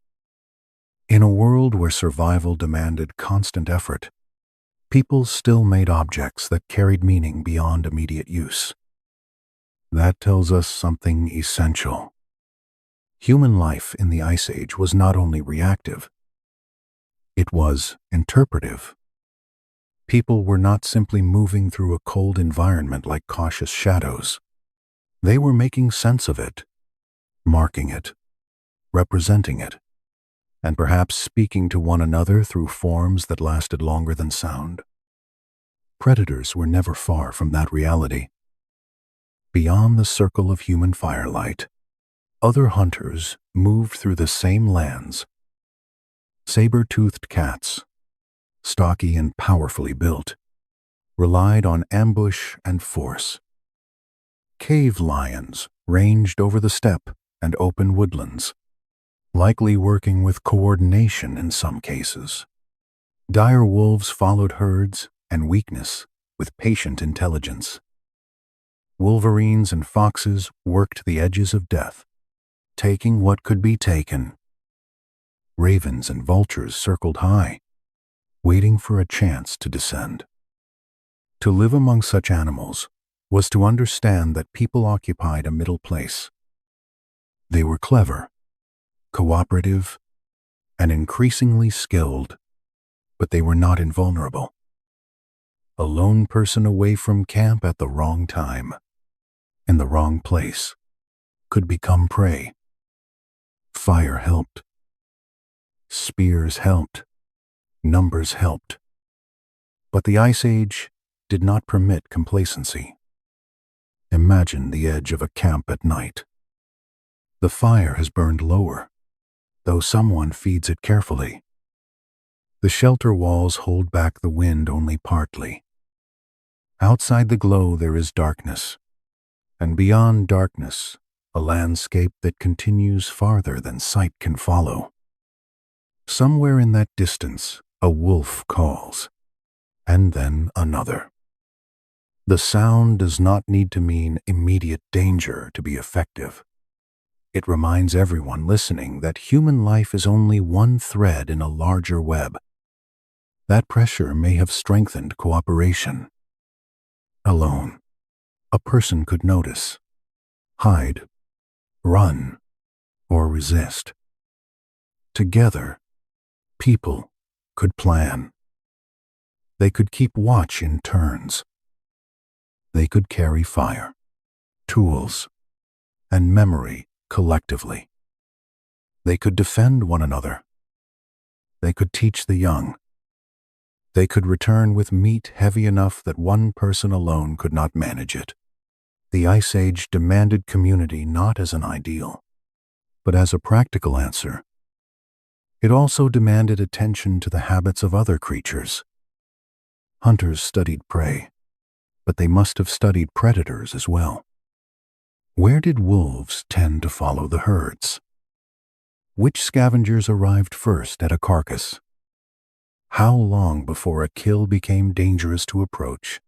[SPEAKER 1] In a world where survival demanded constant effort, people still made objects that carried meaning beyond immediate use. That tells us something essential. Human life in the Ice Age was not only reactive, it was interpretive. People were not simply moving through a cold environment like cautious shadows. They were making sense of it, marking it, representing it, and perhaps speaking to one another through forms that lasted longer than sound. Predators were never far from that reality. Beyond the circle of human firelight, other hunters moved through the same lands. Saber-toothed cats, stocky and powerfully built, relied on ambush and force. Cave lions ranged over the steppe and open woodlands, likely working with coordination in some cases. Dire wolves followed herds and weakness with patient intelligence. Wolverines and foxes worked the edges of death, taking what could be taken. Ravens and vultures circled high, waiting for a chance to descend. To live among such animals was to understand that people occupied a middle place. They were clever, cooperative, and increasingly skilled, but they were not invulnerable. A lone person away from camp at the wrong time, in the wrong place, could become prey. Fire helped. Spears helped. Numbers helped. But the Ice Age did not permit complacency. Imagine the edge of a camp at night. The fire has burned lower, though someone feeds it carefully. The shelter walls hold back the wind only partly. Outside the glow there is darkness, and beyond darkness, a landscape that continues farther than sight can follow. Somewhere in that distance, a wolf calls, and then another. The sound does not need to mean immediate danger to be effective. It reminds everyone listening that human life is only one thread in a larger web. That pressure may have strengthened cooperation. Alone, a person could notice, hide, run, or resist. Together, people could plan. They could keep watch in turns. They could carry fire, tools, and memory collectively. They could defend one another. They could teach the young. They could return with meat heavy enough that one person alone could not manage it. The Ice Age demanded community not as an ideal, but as a practical answer. It also demanded attention to the habits of other creatures. Hunters studied prey, but they must have studied predators as well. Where did wolves tend to follow the herds? Which scavengers arrived first at a carcass? How long before a kill became dangerous to approach?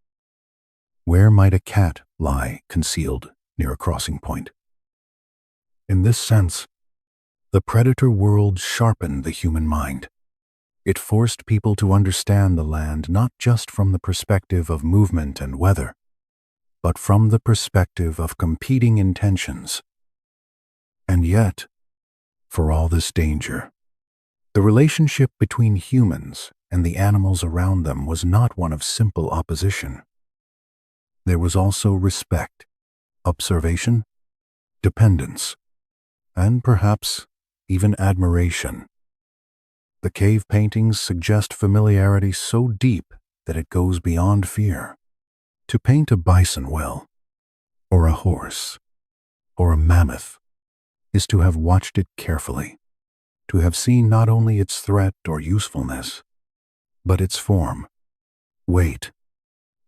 [SPEAKER 1] Where might a cat lie concealed near a crossing point? In this sense, the predator world sharpened the human mind. It forced people to understand the land not just from the perspective of movement and weather, but from the perspective of competing intentions. And yet, for all this danger, the relationship between humans and the animals around them was not one of simple opposition. There was also respect, observation, dependence, and perhaps even admiration. The cave paintings suggest familiarity so deep that it goes beyond fear. To paint a bison well, or a horse, or a mammoth, is to have watched it carefully, to have seen not only its threat or usefulness, but its form, weight,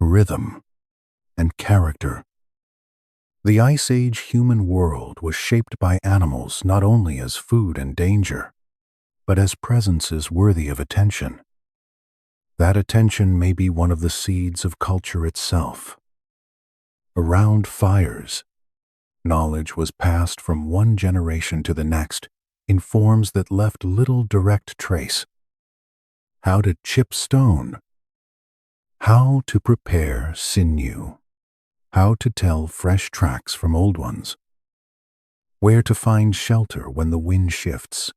[SPEAKER 1] rhythm, and character. The Ice Age human world was shaped by animals not only as food and danger, but as presences worthy of attention. That attention may be one of the seeds of culture itself. Around fires, knowledge was passed from one generation to the next in forms that left little direct trace. How to chip stone, how to prepare sinew, how to tell fresh tracks from old ones, where to find shelter when the wind shifts,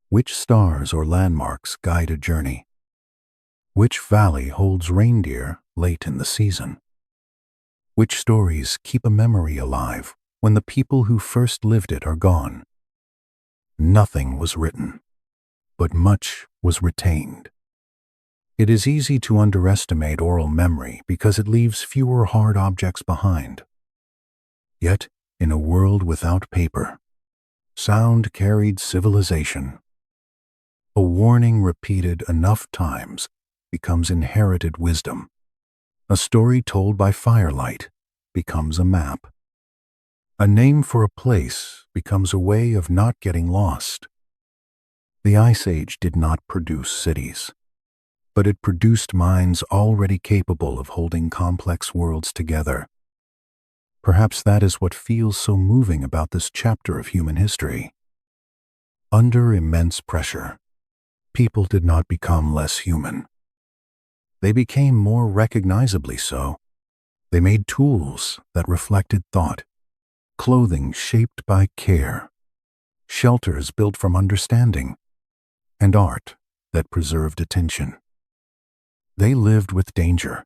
[SPEAKER 1] which stars or landmarks guide a journey, which valley holds reindeer late in the season, which stories keep a memory alive when the people who first lived it are gone. Nothing was written, but much was retained. It is easy to underestimate oral memory because it leaves fewer hard objects behind. Yet, in a world without paper, sound carried civilization. A warning repeated enough times becomes inherited wisdom. A story told by firelight becomes a map. A name for a place becomes a way of not getting lost. The Ice Age did not produce cities, but it produced minds already capable of holding complex worlds together. Perhaps that is what feels so moving about this chapter of human history. Under immense pressure, people did not become less human. They became more recognizably so. They made tools that reflected thought, clothing shaped by care, shelters built from understanding, and art that preserved attention. They lived with danger,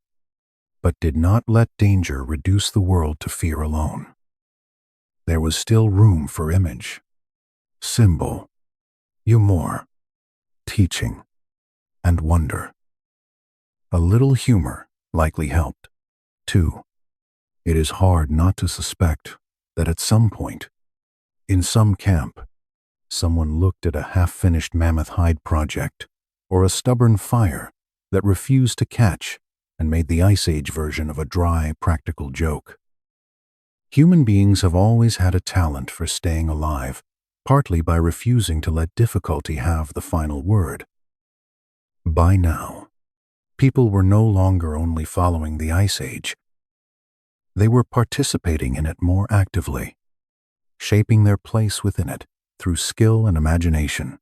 [SPEAKER 1] but did not let danger reduce the world to fear alone. There was still room for image, symbol, humor, teaching, and wonder. A little humor likely helped, too. It is hard not to suspect that at some point, in some camp, someone looked at a half-finished mammoth hide project or a stubborn fire that refused to catch and made the Ice Age version of a dry, practical joke. Human beings have always had a talent for staying alive, partly by refusing to let difficulty have the final word. By now, people were no longer only following the Ice Age. They were participating in it more actively, shaping their place within it through skill and imagination.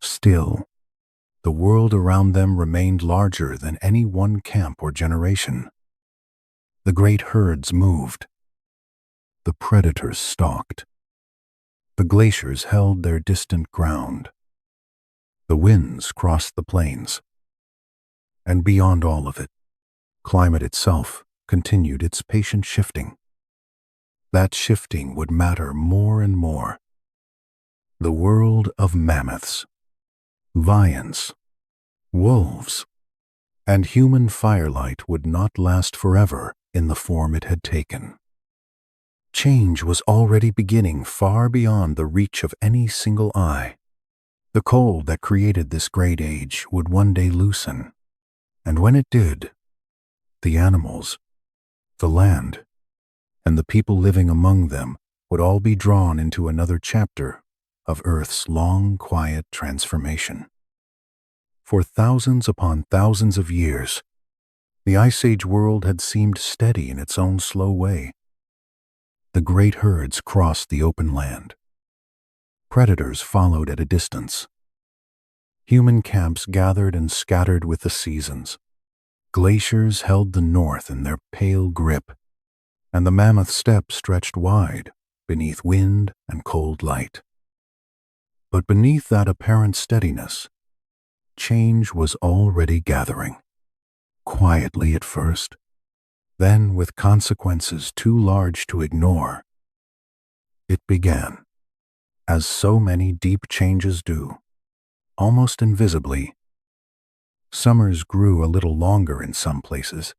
[SPEAKER 1] Still, the world around them remained larger than any one camp or generation. The great herds moved. The predators stalked. The glaciers held their distant ground. The winds crossed the plains. And beyond all of it, climate itself continued its patient shifting. That shifting would matter more and more. The world of mammoths, lions, wolves, and human firelight would not last forever in the form it had taken. Change was already beginning far beyond the reach of any single eye. The cold that created this great age would one day loosen, and when it did, the animals, the land, and the people living among them would all be drawn into another chapter of Earth's long, quiet transformation. For thousands upon thousands of years, the Ice Age world had seemed steady in its own slow way. The great herds crossed the open land. Predators followed at a distance. Human camps gathered and scattered with the seasons. Glaciers held the north in their pale grip, and the mammoth steppe stretched wide beneath wind and cold light. But beneath that apparent steadiness, change was already gathering. Quietly at first, then with consequences too large to ignore. It began, as so many deep changes do, almost invisibly. Summers grew a little longer in some places.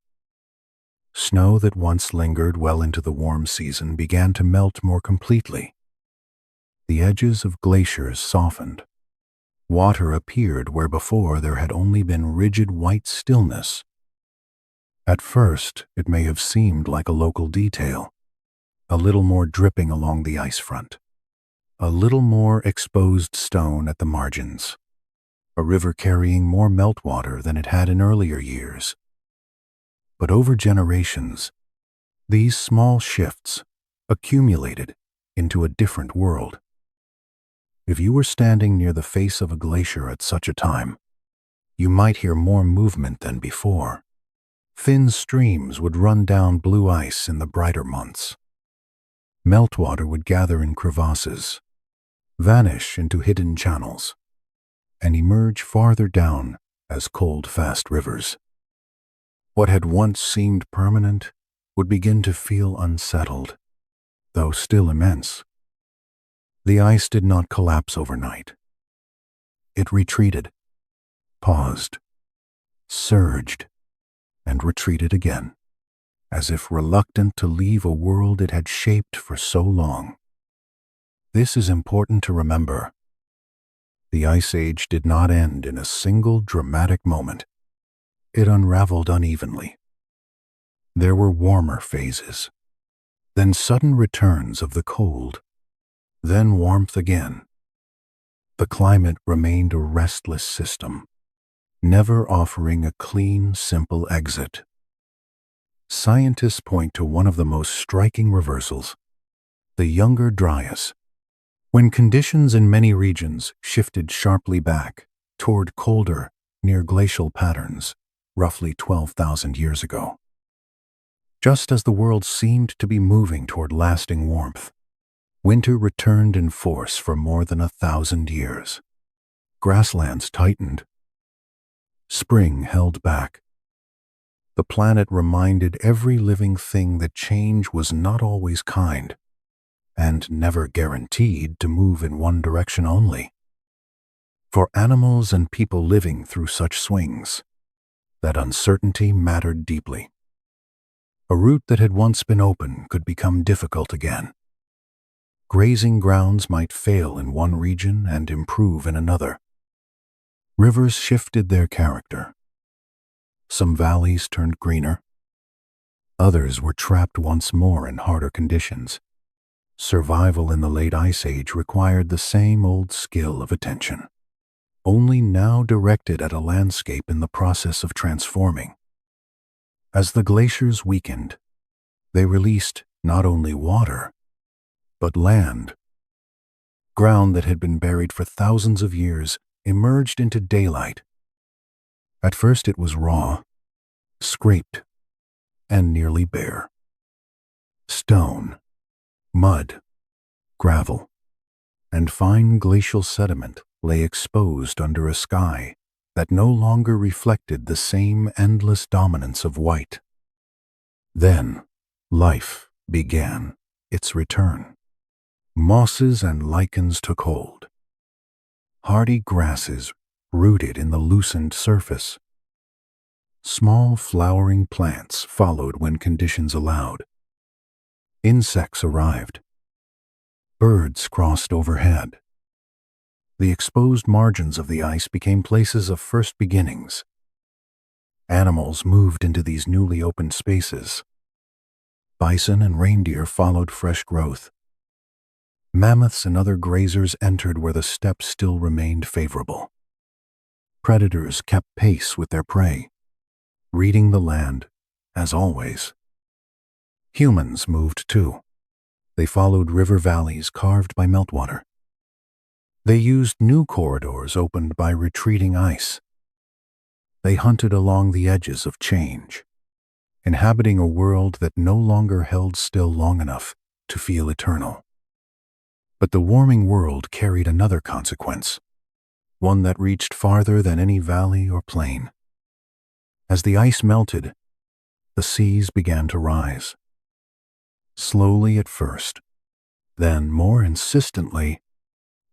[SPEAKER 1] Snow that once lingered well into the warm season began to melt more completely. The edges of glaciers softened. Water appeared where before there had only been rigid white stillness. At first, it may have seemed like a local detail, a little more dripping along the ice front. a little more exposed stone at the margins, a river carrying more meltwater than it had in earlier years. But over generations, these small shifts accumulated into a different world. If you were standing near the face of a glacier at such a time, you might hear more movement than before. Thin streams would run down blue ice in the brighter months. Meltwater would gather in crevasses, vanish into hidden channels, and emerge farther down as cold, fast rivers. What had once seemed permanent would begin to feel unsettled, though still immense. The ice did not collapse overnight. It retreated, paused, surged, and retreated again, as if reluctant to leave a world it had shaped for so long. This is important to remember. The Ice Age did not end in a single dramatic moment. It unraveled unevenly. There were warmer phases, then sudden returns of the cold, then warmth again. The climate remained a restless system, never offering a clean, simple exit. Scientists point to one of the most striking reversals, the Younger Dryas, when conditions in many regions shifted sharply back toward colder, near-glacial patterns, roughly 12,000 years ago. Just as the world seemed to be moving toward lasting warmth, winter returned in force for more than 1,000 years. Grasslands tightened. Spring held back. The planet reminded every living thing that change was not always kind, and never guaranteed to move in one direction only. For animals and people living through such swings, that uncertainty mattered deeply. A route that had once been open could become difficult again. Grazing grounds might fail in one region and improve in another. Rivers shifted their character. Some valleys turned greener. Others were trapped once more in harder conditions. Survival in the late Ice Age required the same old skill of attention, only now directed at a landscape in the process of transforming. As the glaciers weakened, they released not only water, but land. Ground that had been buried for thousands of years emerged into daylight. At first it was raw, scraped, and nearly bare. Stone, mud, gravel, and fine glacial sediment lay exposed under a sky that no longer reflected the same endless dominance of white. Then, life began its return. Mosses and lichens took hold. Hardy grasses rooted in the loosened surface. Small flowering plants followed when conditions allowed. Insects arrived. Birds crossed overhead. The exposed margins of the ice became places of first beginnings. Animals moved into these newly opened spaces. Bison and reindeer followed fresh growth. Mammoths and other grazers entered where the steppe still remained favorable. Predators kept pace with their prey, reading the land, as always. Humans moved too. They followed river valleys carved by meltwater. They used new corridors opened by retreating ice. They hunted along the edges of change, inhabiting a world that no longer held still long enough to feel eternal. But the warming world carried another consequence, one that reached farther than any valley or plain. As the ice melted, the seas began to rise. Slowly at first, then more insistently,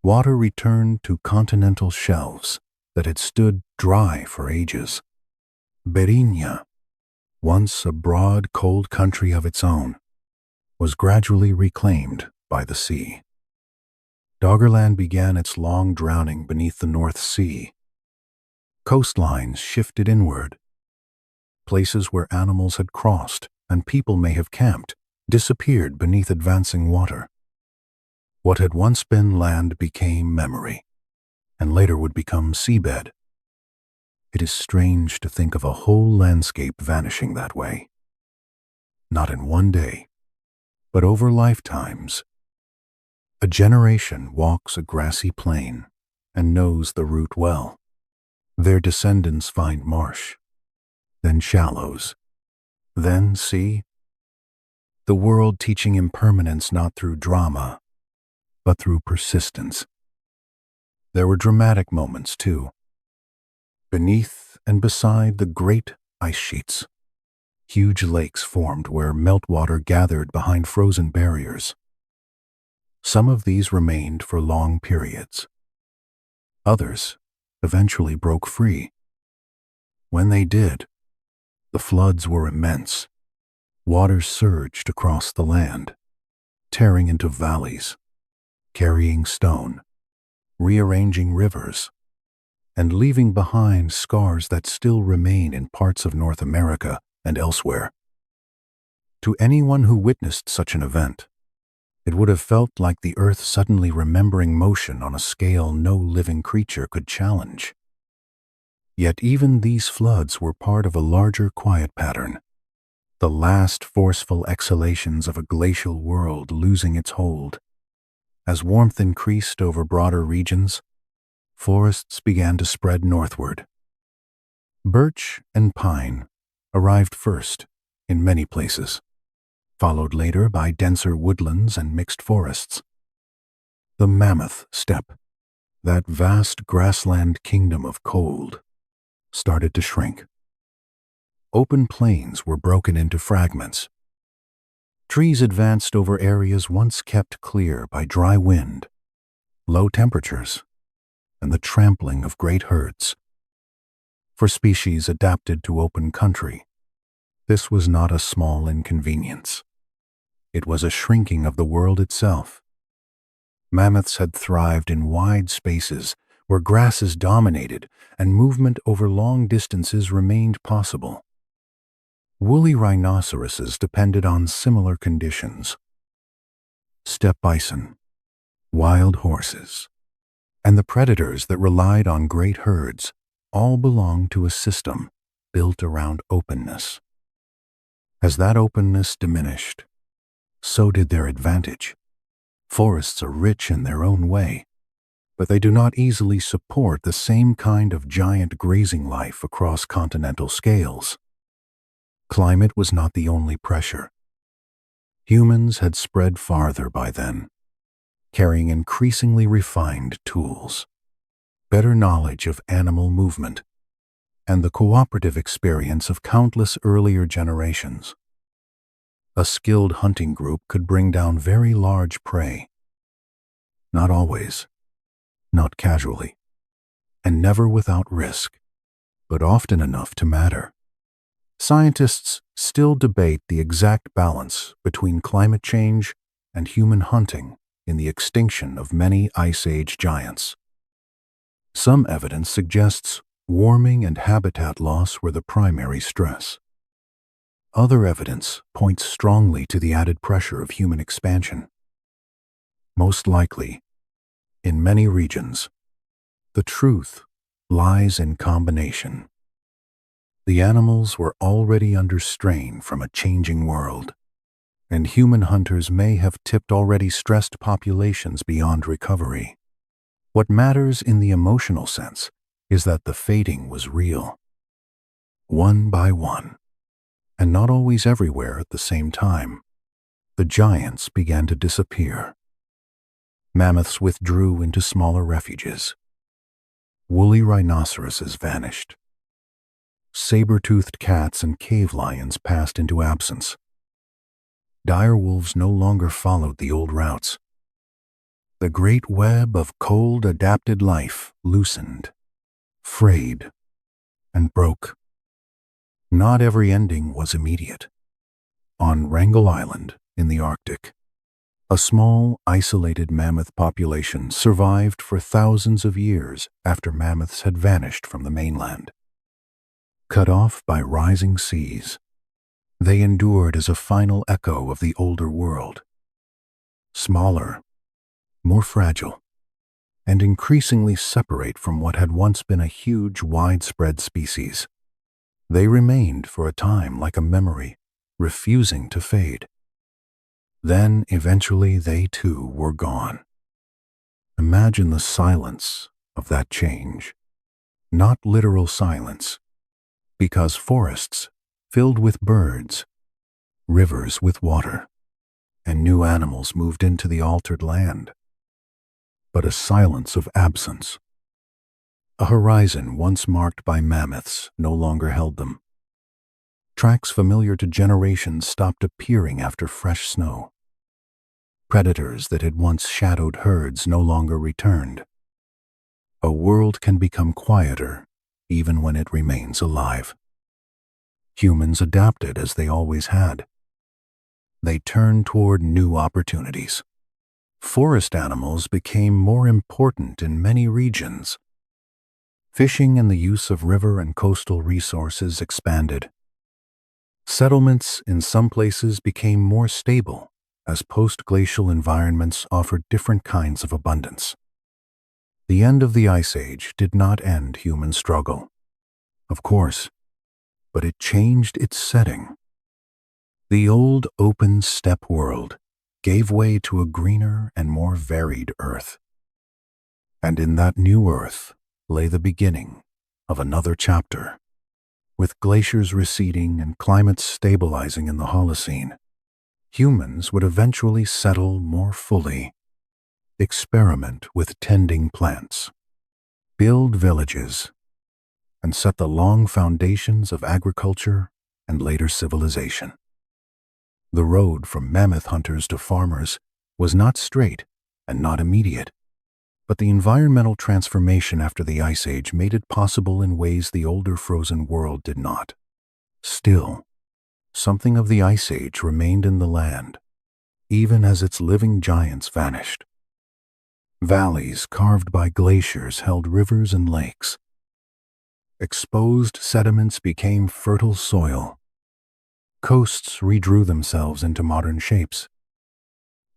[SPEAKER 1] water returned to continental shelves that had stood dry for ages. Berinia, once a broad, cold country of its own, was gradually reclaimed by the sea. Doggerland began its long drowning beneath the North Sea. Coastlines shifted inward. Places where animals had crossed and people may have camped disappeared beneath advancing water. What had once been land became memory, and later would become seabed. It is strange to think of a whole landscape vanishing that way. Not in one day, but over lifetimes. A generation walks a grassy plain and knows the route well. Their descendants find marsh, then shallows, then sea. The world teaching impermanence not through drama, but through persistence. There were dramatic moments, too. Beneath and beside the great ice sheets, huge lakes formed where meltwater gathered behind frozen barriers. Some of these remained for long periods. Others eventually broke free. When they did, the floods were immense. Water surged across the land, tearing into valleys, carrying stone, rearranging rivers, and leaving behind scars that still remain in parts of North America and elsewhere. To anyone who witnessed such an event, it would have felt like the earth suddenly remembering motion on a scale no living creature could challenge. Yet even these floods were part of a larger quiet pattern, the last forceful exhalations of a glacial world losing its hold. As warmth increased over broader regions, forests began to spread northward. Birch and pine arrived first in many places, followed later by denser woodlands and mixed forests. The mammoth steppe, that vast grassland kingdom of cold, started to shrink. Open plains were broken into fragments. Trees advanced over areas once kept clear by dry wind, low temperatures, and the trampling of great herds. For species adapted to open country, this was not a small inconvenience. It was a shrinking of the world itself. Mammoths had thrived in wide spaces where grasses dominated and movement over long distances remained possible. Woolly rhinoceroses depended on similar conditions. Steppe bison, wild horses, and the predators that relied on great herds all belonged to a system built around openness. As that openness diminished, so did their advantage. Forests are rich in their own way, but they do not easily support the same kind of giant grazing life across continental scales. Climate was not the only pressure. Humans had spread farther by then, carrying increasingly refined tools, better knowledge of animal movement, and the cooperative experience of countless earlier generations. A skilled hunting group could bring down very large prey. Not always, not casually, and never without risk, but often enough to matter. Scientists still debate the exact balance between climate change and human hunting in the extinction of many Ice Age giants. Some evidence suggests warming and habitat loss were the primary stress. Other evidence points strongly to the added pressure of human expansion. Most likely, in many regions, the truth lies in combination. The animals were already under strain from a changing world, and human hunters may have tipped already stressed populations beyond recovery. What matters in the emotional sense is that the fading was real. One by one, and not always everywhere at the same time, the giants began to disappear. Mammoths withdrew into smaller refuges. Woolly rhinoceroses vanished. Saber-toothed cats and cave lions passed into absence. Dire wolves no longer followed the old routes. The great web of cold-adapted life loosened, frayed, and broke. Not every ending was immediate. On Wrangel Island, in the Arctic, a small, isolated mammoth population survived for thousands of years after mammoths had vanished from the mainland. Cut off by rising seas, they endured as a final echo of the older world. Smaller, more fragile, and increasingly separate from what had once been a huge, widespread species. They remained for a time like a memory, refusing to fade. Then, eventually, they too were gone. Imagine the silence of that change. Not literal silence, because forests filled with birds, rivers with water, and new animals moved into the altered land. But a silence of absence. A horizon once marked by mammoths no longer held them. Tracks familiar to generations stopped appearing after fresh snow. Predators that had once shadowed herds no longer returned. A world can become quieter even when it remains alive. Humans adapted as they always had. They turned toward new opportunities. Forest animals became more important in many regions. Fishing and the use of river and coastal resources expanded. Settlements in some places became more stable as post-glacial environments offered different kinds of abundance. The end of the Ice Age did not end human struggle, of course, but it changed its setting. The old open steppe world gave way to a greener and more varied earth. And in that new earth lay the beginning of another chapter. With glaciers receding and climates stabilizing in the Holocene, humans would eventually settle more fully, experiment with tending plants, build villages, and set the long foundations of agriculture and later civilization. The road from mammoth hunters to farmers was not straight and not immediate, but the environmental transformation after the Ice Age made it possible in ways the older frozen world did not. Still, something of the Ice Age remained in the land, even as its living giants vanished. Valleys carved by glaciers held rivers and lakes. Exposed sediments became fertile soil. Coasts redrew themselves into modern shapes.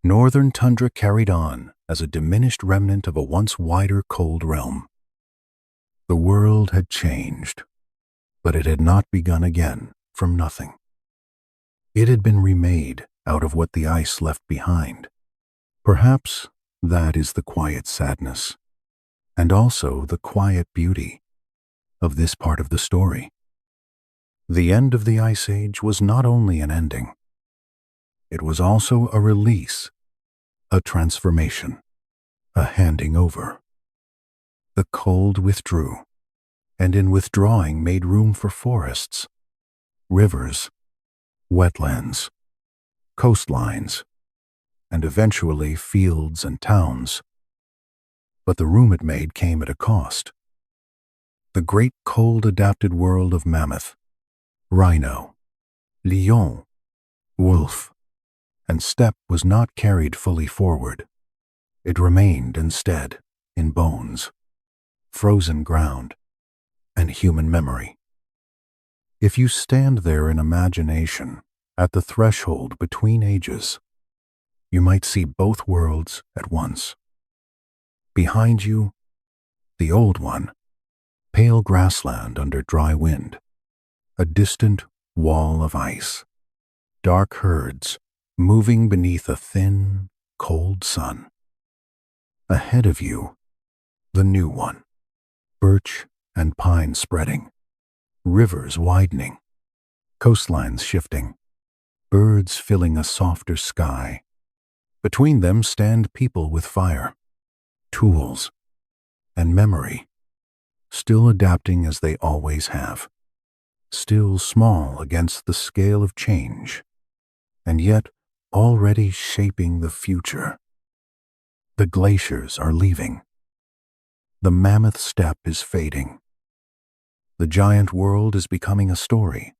[SPEAKER 1] Northern tundra carried on as a diminished remnant of a once wider cold realm. The world had changed, but it had not begun again from nothing. It had been remade out of what the ice left behind. Perhaps that is the quiet sadness, and also the quiet beauty of this part of the story. The end of the Ice Age was not only an ending, it was also a release, a transformation, a handing over. The cold withdrew, and in withdrawing made room for forests, rivers, wetlands, coastlines, and eventually fields and towns. But the room it made came at a cost. The great cold-adapted world of mammoth, rhino, lion, wolf, and steppe was not carried fully forward. It remained instead in bones, frozen ground, and human memory. If you stand there in imagination at the threshold between ages, you might see both worlds at once. Behind you, the old one, pale grassland under dry wind, a distant wall of ice, dark herds moving beneath a thin, cold sun. Ahead of you, the new one, birch and pine spreading, rivers widening, coastlines shifting, birds filling a softer sky. Between them stand people with fire, tools, and memory, still adapting as they always have, still small against the scale of change, and yet already shaping the future. The glaciers are leaving. The mammoth steppe is fading. The giant world is becoming a story.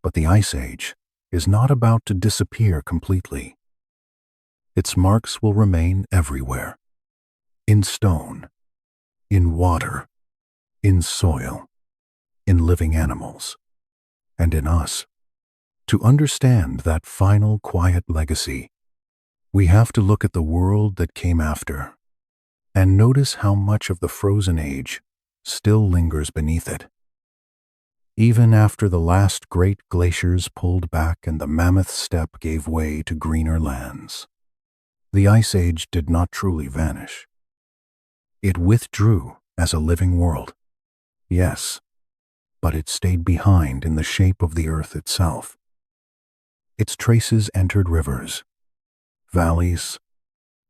[SPEAKER 1] But the Ice Age is not about to disappear completely. Its marks will remain everywhere. In stone, in water, in soil, in living animals, and in us. To understand that final quiet legacy, We have to look at the world that came after and notice how much of the frozen age still lingers beneath it. Even after the last great glaciers pulled back and the mammoth steppe gave way to greener lands, the Ice Age did not truly vanish. It withdrew as a living world, yes, but it stayed behind in the shape of the earth itself. Its traces entered rivers, valleys,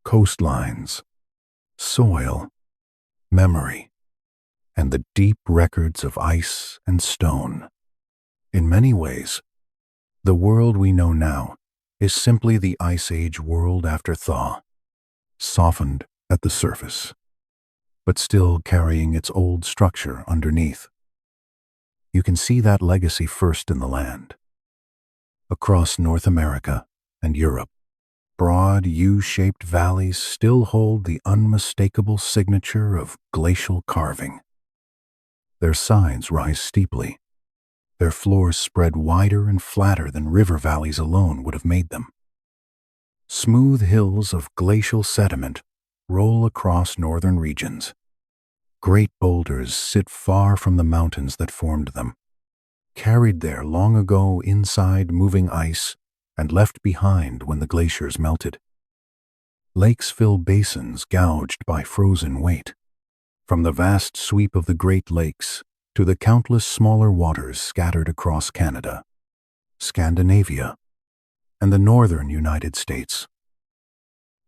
[SPEAKER 1] coastlines, soil, memory, and the deep records of ice and stone. In many ways, the world we know now is simply the Ice Age world after thaw, softened at the surface, but still carrying its old structure underneath. You can see that legacy first in the land. Across North America and Europe, broad U-shaped valleys still hold the unmistakable signature of glacial carving. Their sides rise steeply. Their floors spread wider and flatter than river valleys alone would have made them. Smooth hills of glacial sediment roll across northern regions. Great boulders sit far from the mountains that formed them, carried there long ago inside moving ice and left behind when the glaciers melted. Lakes fill basins gouged by frozen weight. From the vast sweep of the Great Lakes to the countless smaller waters scattered across Canada, Scandinavia, and the northern United States.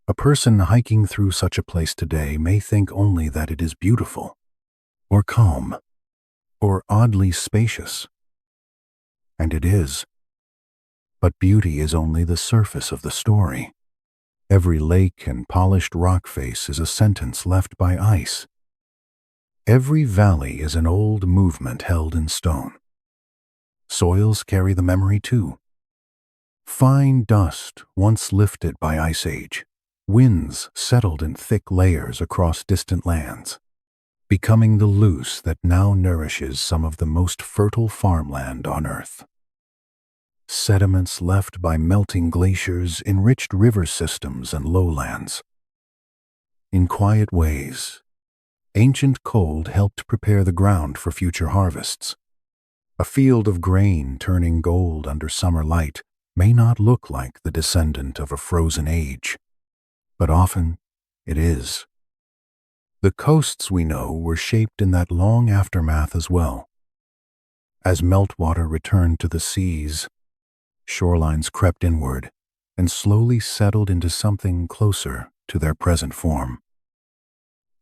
[SPEAKER 1] A person hiking through such a place today may think only that it is beautiful, or calm, or oddly spacious. And it is. But beauty is only the surface of the story. Every lake and polished rock face is a sentence left by ice. Every valley is an old movement held in stone. Soils carry the memory too. Fine dust once lifted by Ice Age, winds settled in thick layers across distant lands, becoming the loose that now nourishes some of the most fertile farmland on Earth. Sediments left by melting glaciers enriched river systems and lowlands. In quiet ways, ancient cold helped prepare the ground for future harvests. A field of grain turning gold under summer light may not look like the descendant of a frozen age, but often it is. The coasts we know were shaped in that long aftermath as well. As meltwater returned to the seas, shorelines crept inward and slowly settled into something closer to their present form.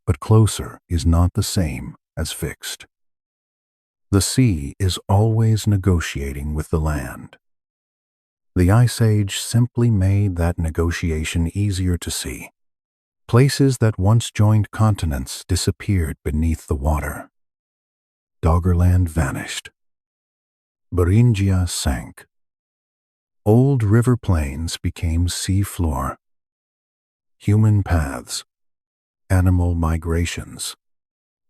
[SPEAKER 1] But closer is not the same as fixed. The sea is always negotiating with the land. The Ice Age simply made that negotiation easier to see. Places that once joined continents disappeared beneath the water. Doggerland vanished. Beringia sank. Old river plains became sea floor. Human paths, animal migrations,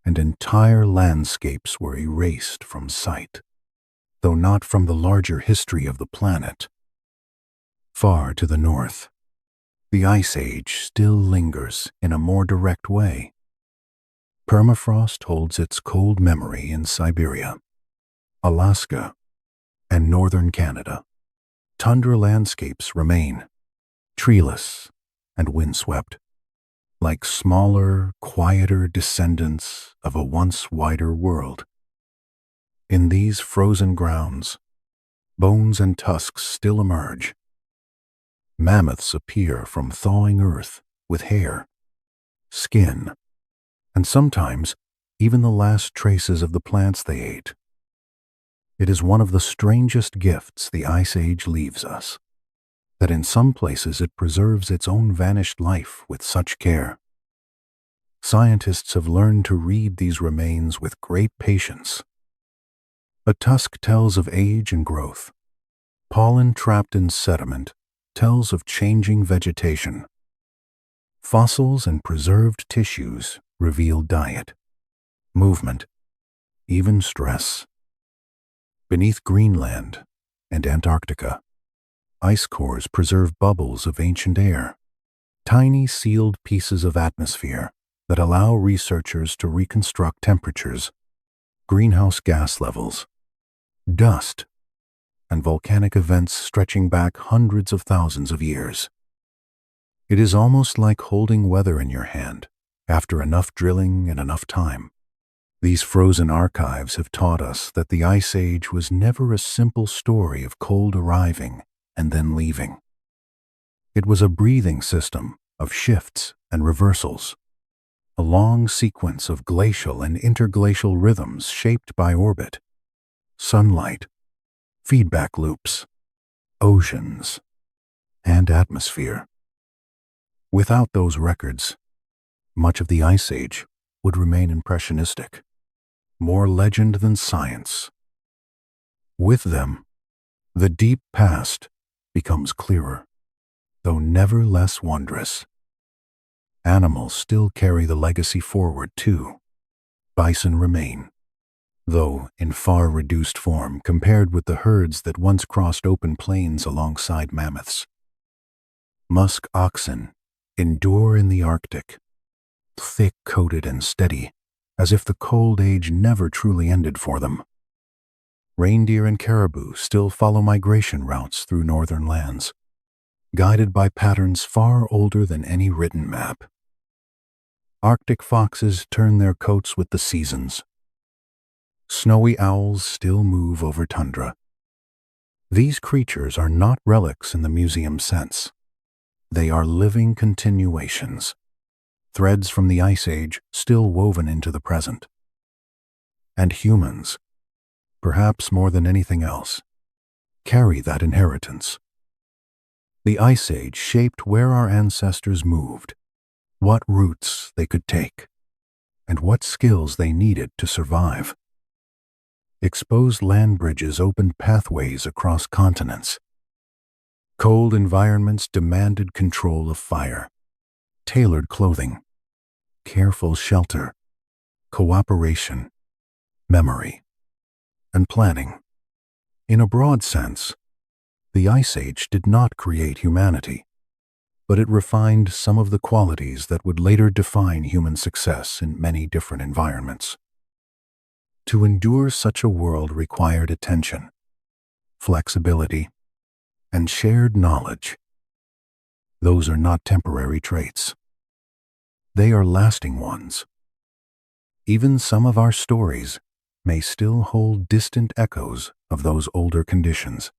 [SPEAKER 1] and entire landscapes were erased from sight, though not from the larger history of the planet. Far to the north, the Ice Age still lingers in a more direct way. Permafrost holds its cold memory in Siberia, Alaska, and northern Canada. Tundra landscapes remain, treeless and windswept, like smaller, quieter descendants of a once wider world. In these frozen grounds, bones and tusks still emerge. Mammoths appear from thawing earth with hair, skin, and sometimes even the last traces of the plants they ate. It is one of the strangest gifts the Ice Age leaves us, that in some places it preserves its own vanished life with such care. Scientists have learned to read these remains with great patience. A tusk tells of age and growth. Pollen trapped in sediment tells of changing vegetation. Fossils and preserved tissues reveal diet, movement, even stress. Beneath Greenland and Antarctica, ice cores preserve bubbles of ancient air, tiny sealed pieces of atmosphere that allow researchers to reconstruct temperatures, greenhouse gas levels, dust, and volcanic events stretching back hundreds of thousands of years. It is almost like holding weather in your hand after enough drilling and enough time. These frozen archives have taught us that the Ice Age was never a simple story of cold arriving and then leaving. It was a breathing system of shifts and reversals, a long sequence of glacial and interglacial rhythms shaped by orbit, sunlight, feedback loops, oceans, and atmosphere. Without those records, much of the Ice Age would remain impressionistic, more legend than science. With them, the deep past becomes clearer, though never less wondrous. Animals still carry the legacy forward too. Bison remain, though in far reduced form compared with the herds that once crossed open plains alongside mammoths. Musk oxen endure in the Arctic, thick-coated and steady, as if the cold age never truly ended for them. Reindeer and caribou still follow migration routes through northern lands, guided by patterns far older than any written map. Arctic foxes turn their coats with the seasons. Snowy owls still move over tundra. These creatures are not relics in the museum sense. They are living continuations, threads from the Ice Age still woven into the present. And humans, perhaps more than anything else, carry that inheritance. The Ice Age shaped where our ancestors moved, what routes they could take, and what skills they needed to survive. Exposed land bridges opened pathways across continents. Cold environments demanded control of fire, tailored clothing, careful shelter, cooperation, memory, and planning. In a broad sense, the Ice Age did not create humanity, but it refined some of the qualities that would later define human success in many different environments. To endure such a world required attention, flexibility, and shared knowledge. Those are not temporary traits. They are lasting ones. Even some of our stories may still hold distant echoes of those older conditions.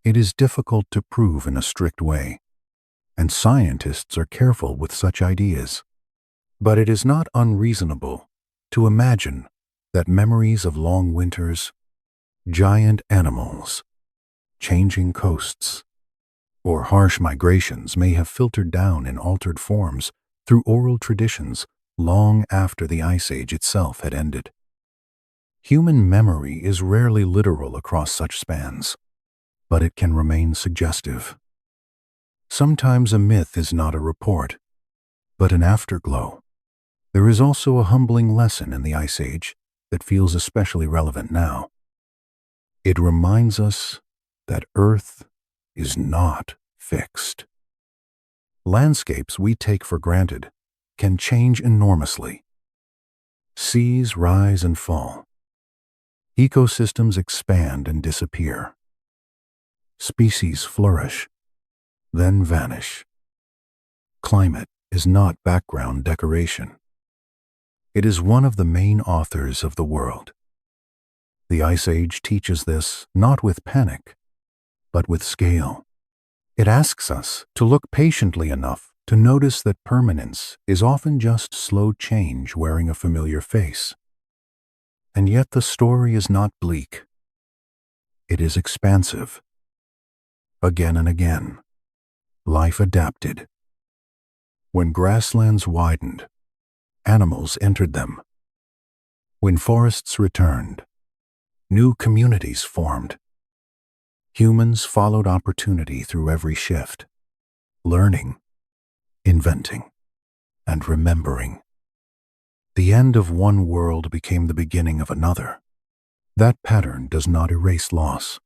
[SPEAKER 1] It is difficult to prove in a strict way, and scientists are careful with such ideas. But it is not unreasonable to imagine that memories of long winters, giant animals, changing coasts, or harsh migrations may have filtered down in altered forms through oral traditions long after the Ice Age itself had ended. Human memory is rarely literal across such spans, but it can remain suggestive. Sometimes a myth is not a report, but an afterglow. There is also a humbling lesson in the Ice Age that feels especially relevant now. It reminds us that Earth is not fixed. Landscapes we take for granted can change enormously. Seas rise and fall. Ecosystems expand and disappear. Species flourish, then vanish. Climate is not background decoration. It is one of the main authors of the world. The Ice Age teaches this not with panic, but with scale. It asks us to look patiently enough to notice that permanence is often just slow change wearing a familiar face. And yet the story is not bleak. It is expansive. Again and again, life adapted. When grasslands widened, animals entered them. When forests returned, new communities formed. Humans followed opportunity through every shift, learning, inventing, and remembering. The end of one world became the beginning of another. That pattern does not erase loss,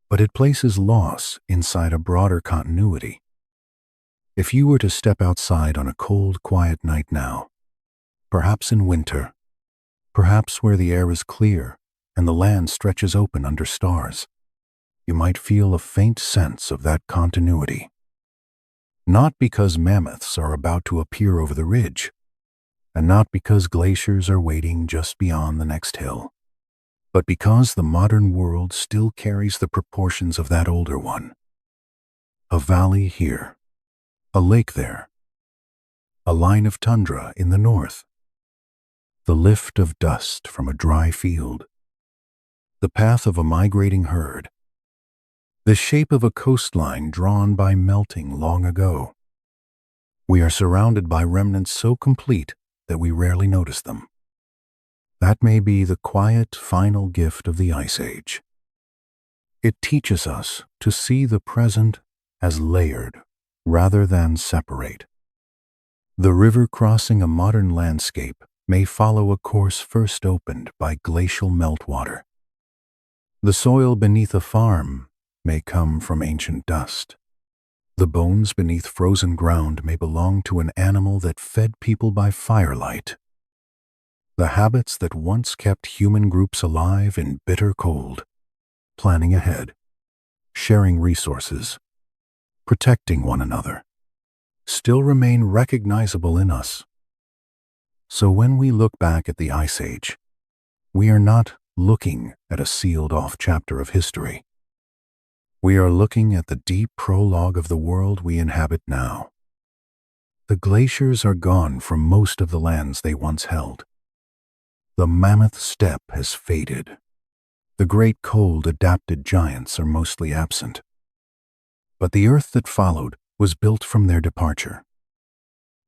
[SPEAKER 1] but it places loss inside a broader continuity. If you were to step outside on a cold, quiet night now, perhaps in winter, perhaps where the air is clear and the land stretches open under stars, you might feel a faint sense of that continuity. Not because mammoths are about to appear over the ridge, and not because glaciers are waiting just beyond the next hill, but because the modern world still carries the proportions of that older one. A valley here, a lake there, a line of tundra in the north, the lift of dust from a dry field, the path of a migrating herd, the shape of a coastline drawn by melting long ago. We are surrounded by remnants so complete that we rarely notice them. That may be the quiet, final gift of the Ice Age. It teaches us to see the present as layered rather than separate. The river crossing a modern landscape may follow a course first opened by glacial meltwater. The soil beneath a farm may come from ancient dust. The bones beneath frozen ground may belong to an animal that fed people by firelight. The habits that once kept human groups alive in bitter cold, planning ahead, sharing resources, protecting one another, still remain recognizable in us. So when we look back at the Ice Age, we are not looking at a sealed-off chapter of history. We are looking at the deep prologue of the world we inhabit now. The glaciers are gone from most of the lands they once held. The mammoth steppe has faded. The great cold adapted giants are mostly absent. But the earth that followed was built from their departure.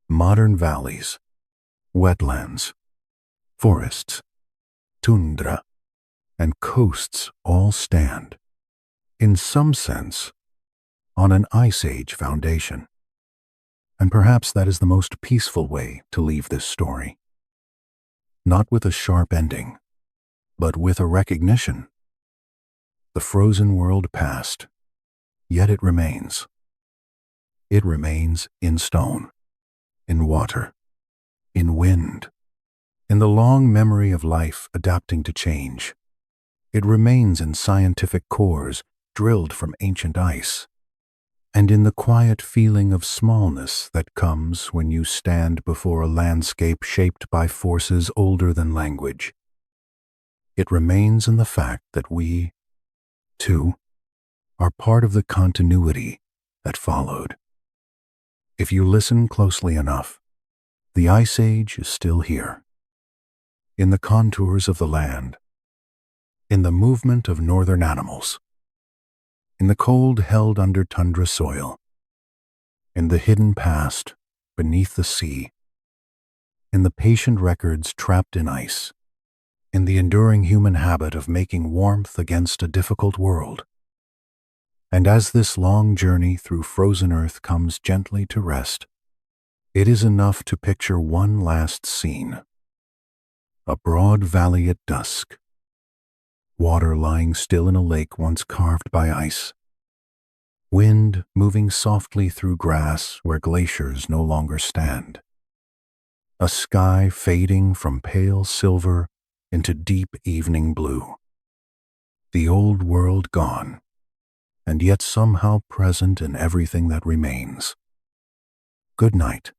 [SPEAKER 1] Modern valleys, wetlands, forests, tundra, and coasts all stand, in some sense, on an Ice Age foundation. And perhaps that is the most peaceful way to leave this story. Not with a sharp ending, but with a recognition. The frozen world passed, yet it remains. It remains in stone, in water, in wind, in the long memory of life adapting to change. It remains in scientific cores drilled from ancient ice, and in the quiet feeling of smallness that comes when you stand before a landscape shaped by forces older than language. It remains in the fact that we, too, are part of the continuity that followed. If you listen closely enough, the Ice Age is still here, in the contours of the land, in the movement of northern animals, in the cold held under tundra soil, in the hidden past beneath the sea, in the patient records trapped in ice, in the enduring human habit of making warmth against a difficult world. And as this long journey through frozen earth comes gently to rest, it is enough to picture one last scene. A broad valley at dusk, water lying still in a lake once carved by ice, wind moving softly through grass where glaciers no longer stand, a sky fading from pale silver into deep evening blue. The old world gone, and yet somehow present in everything that remains. Good night.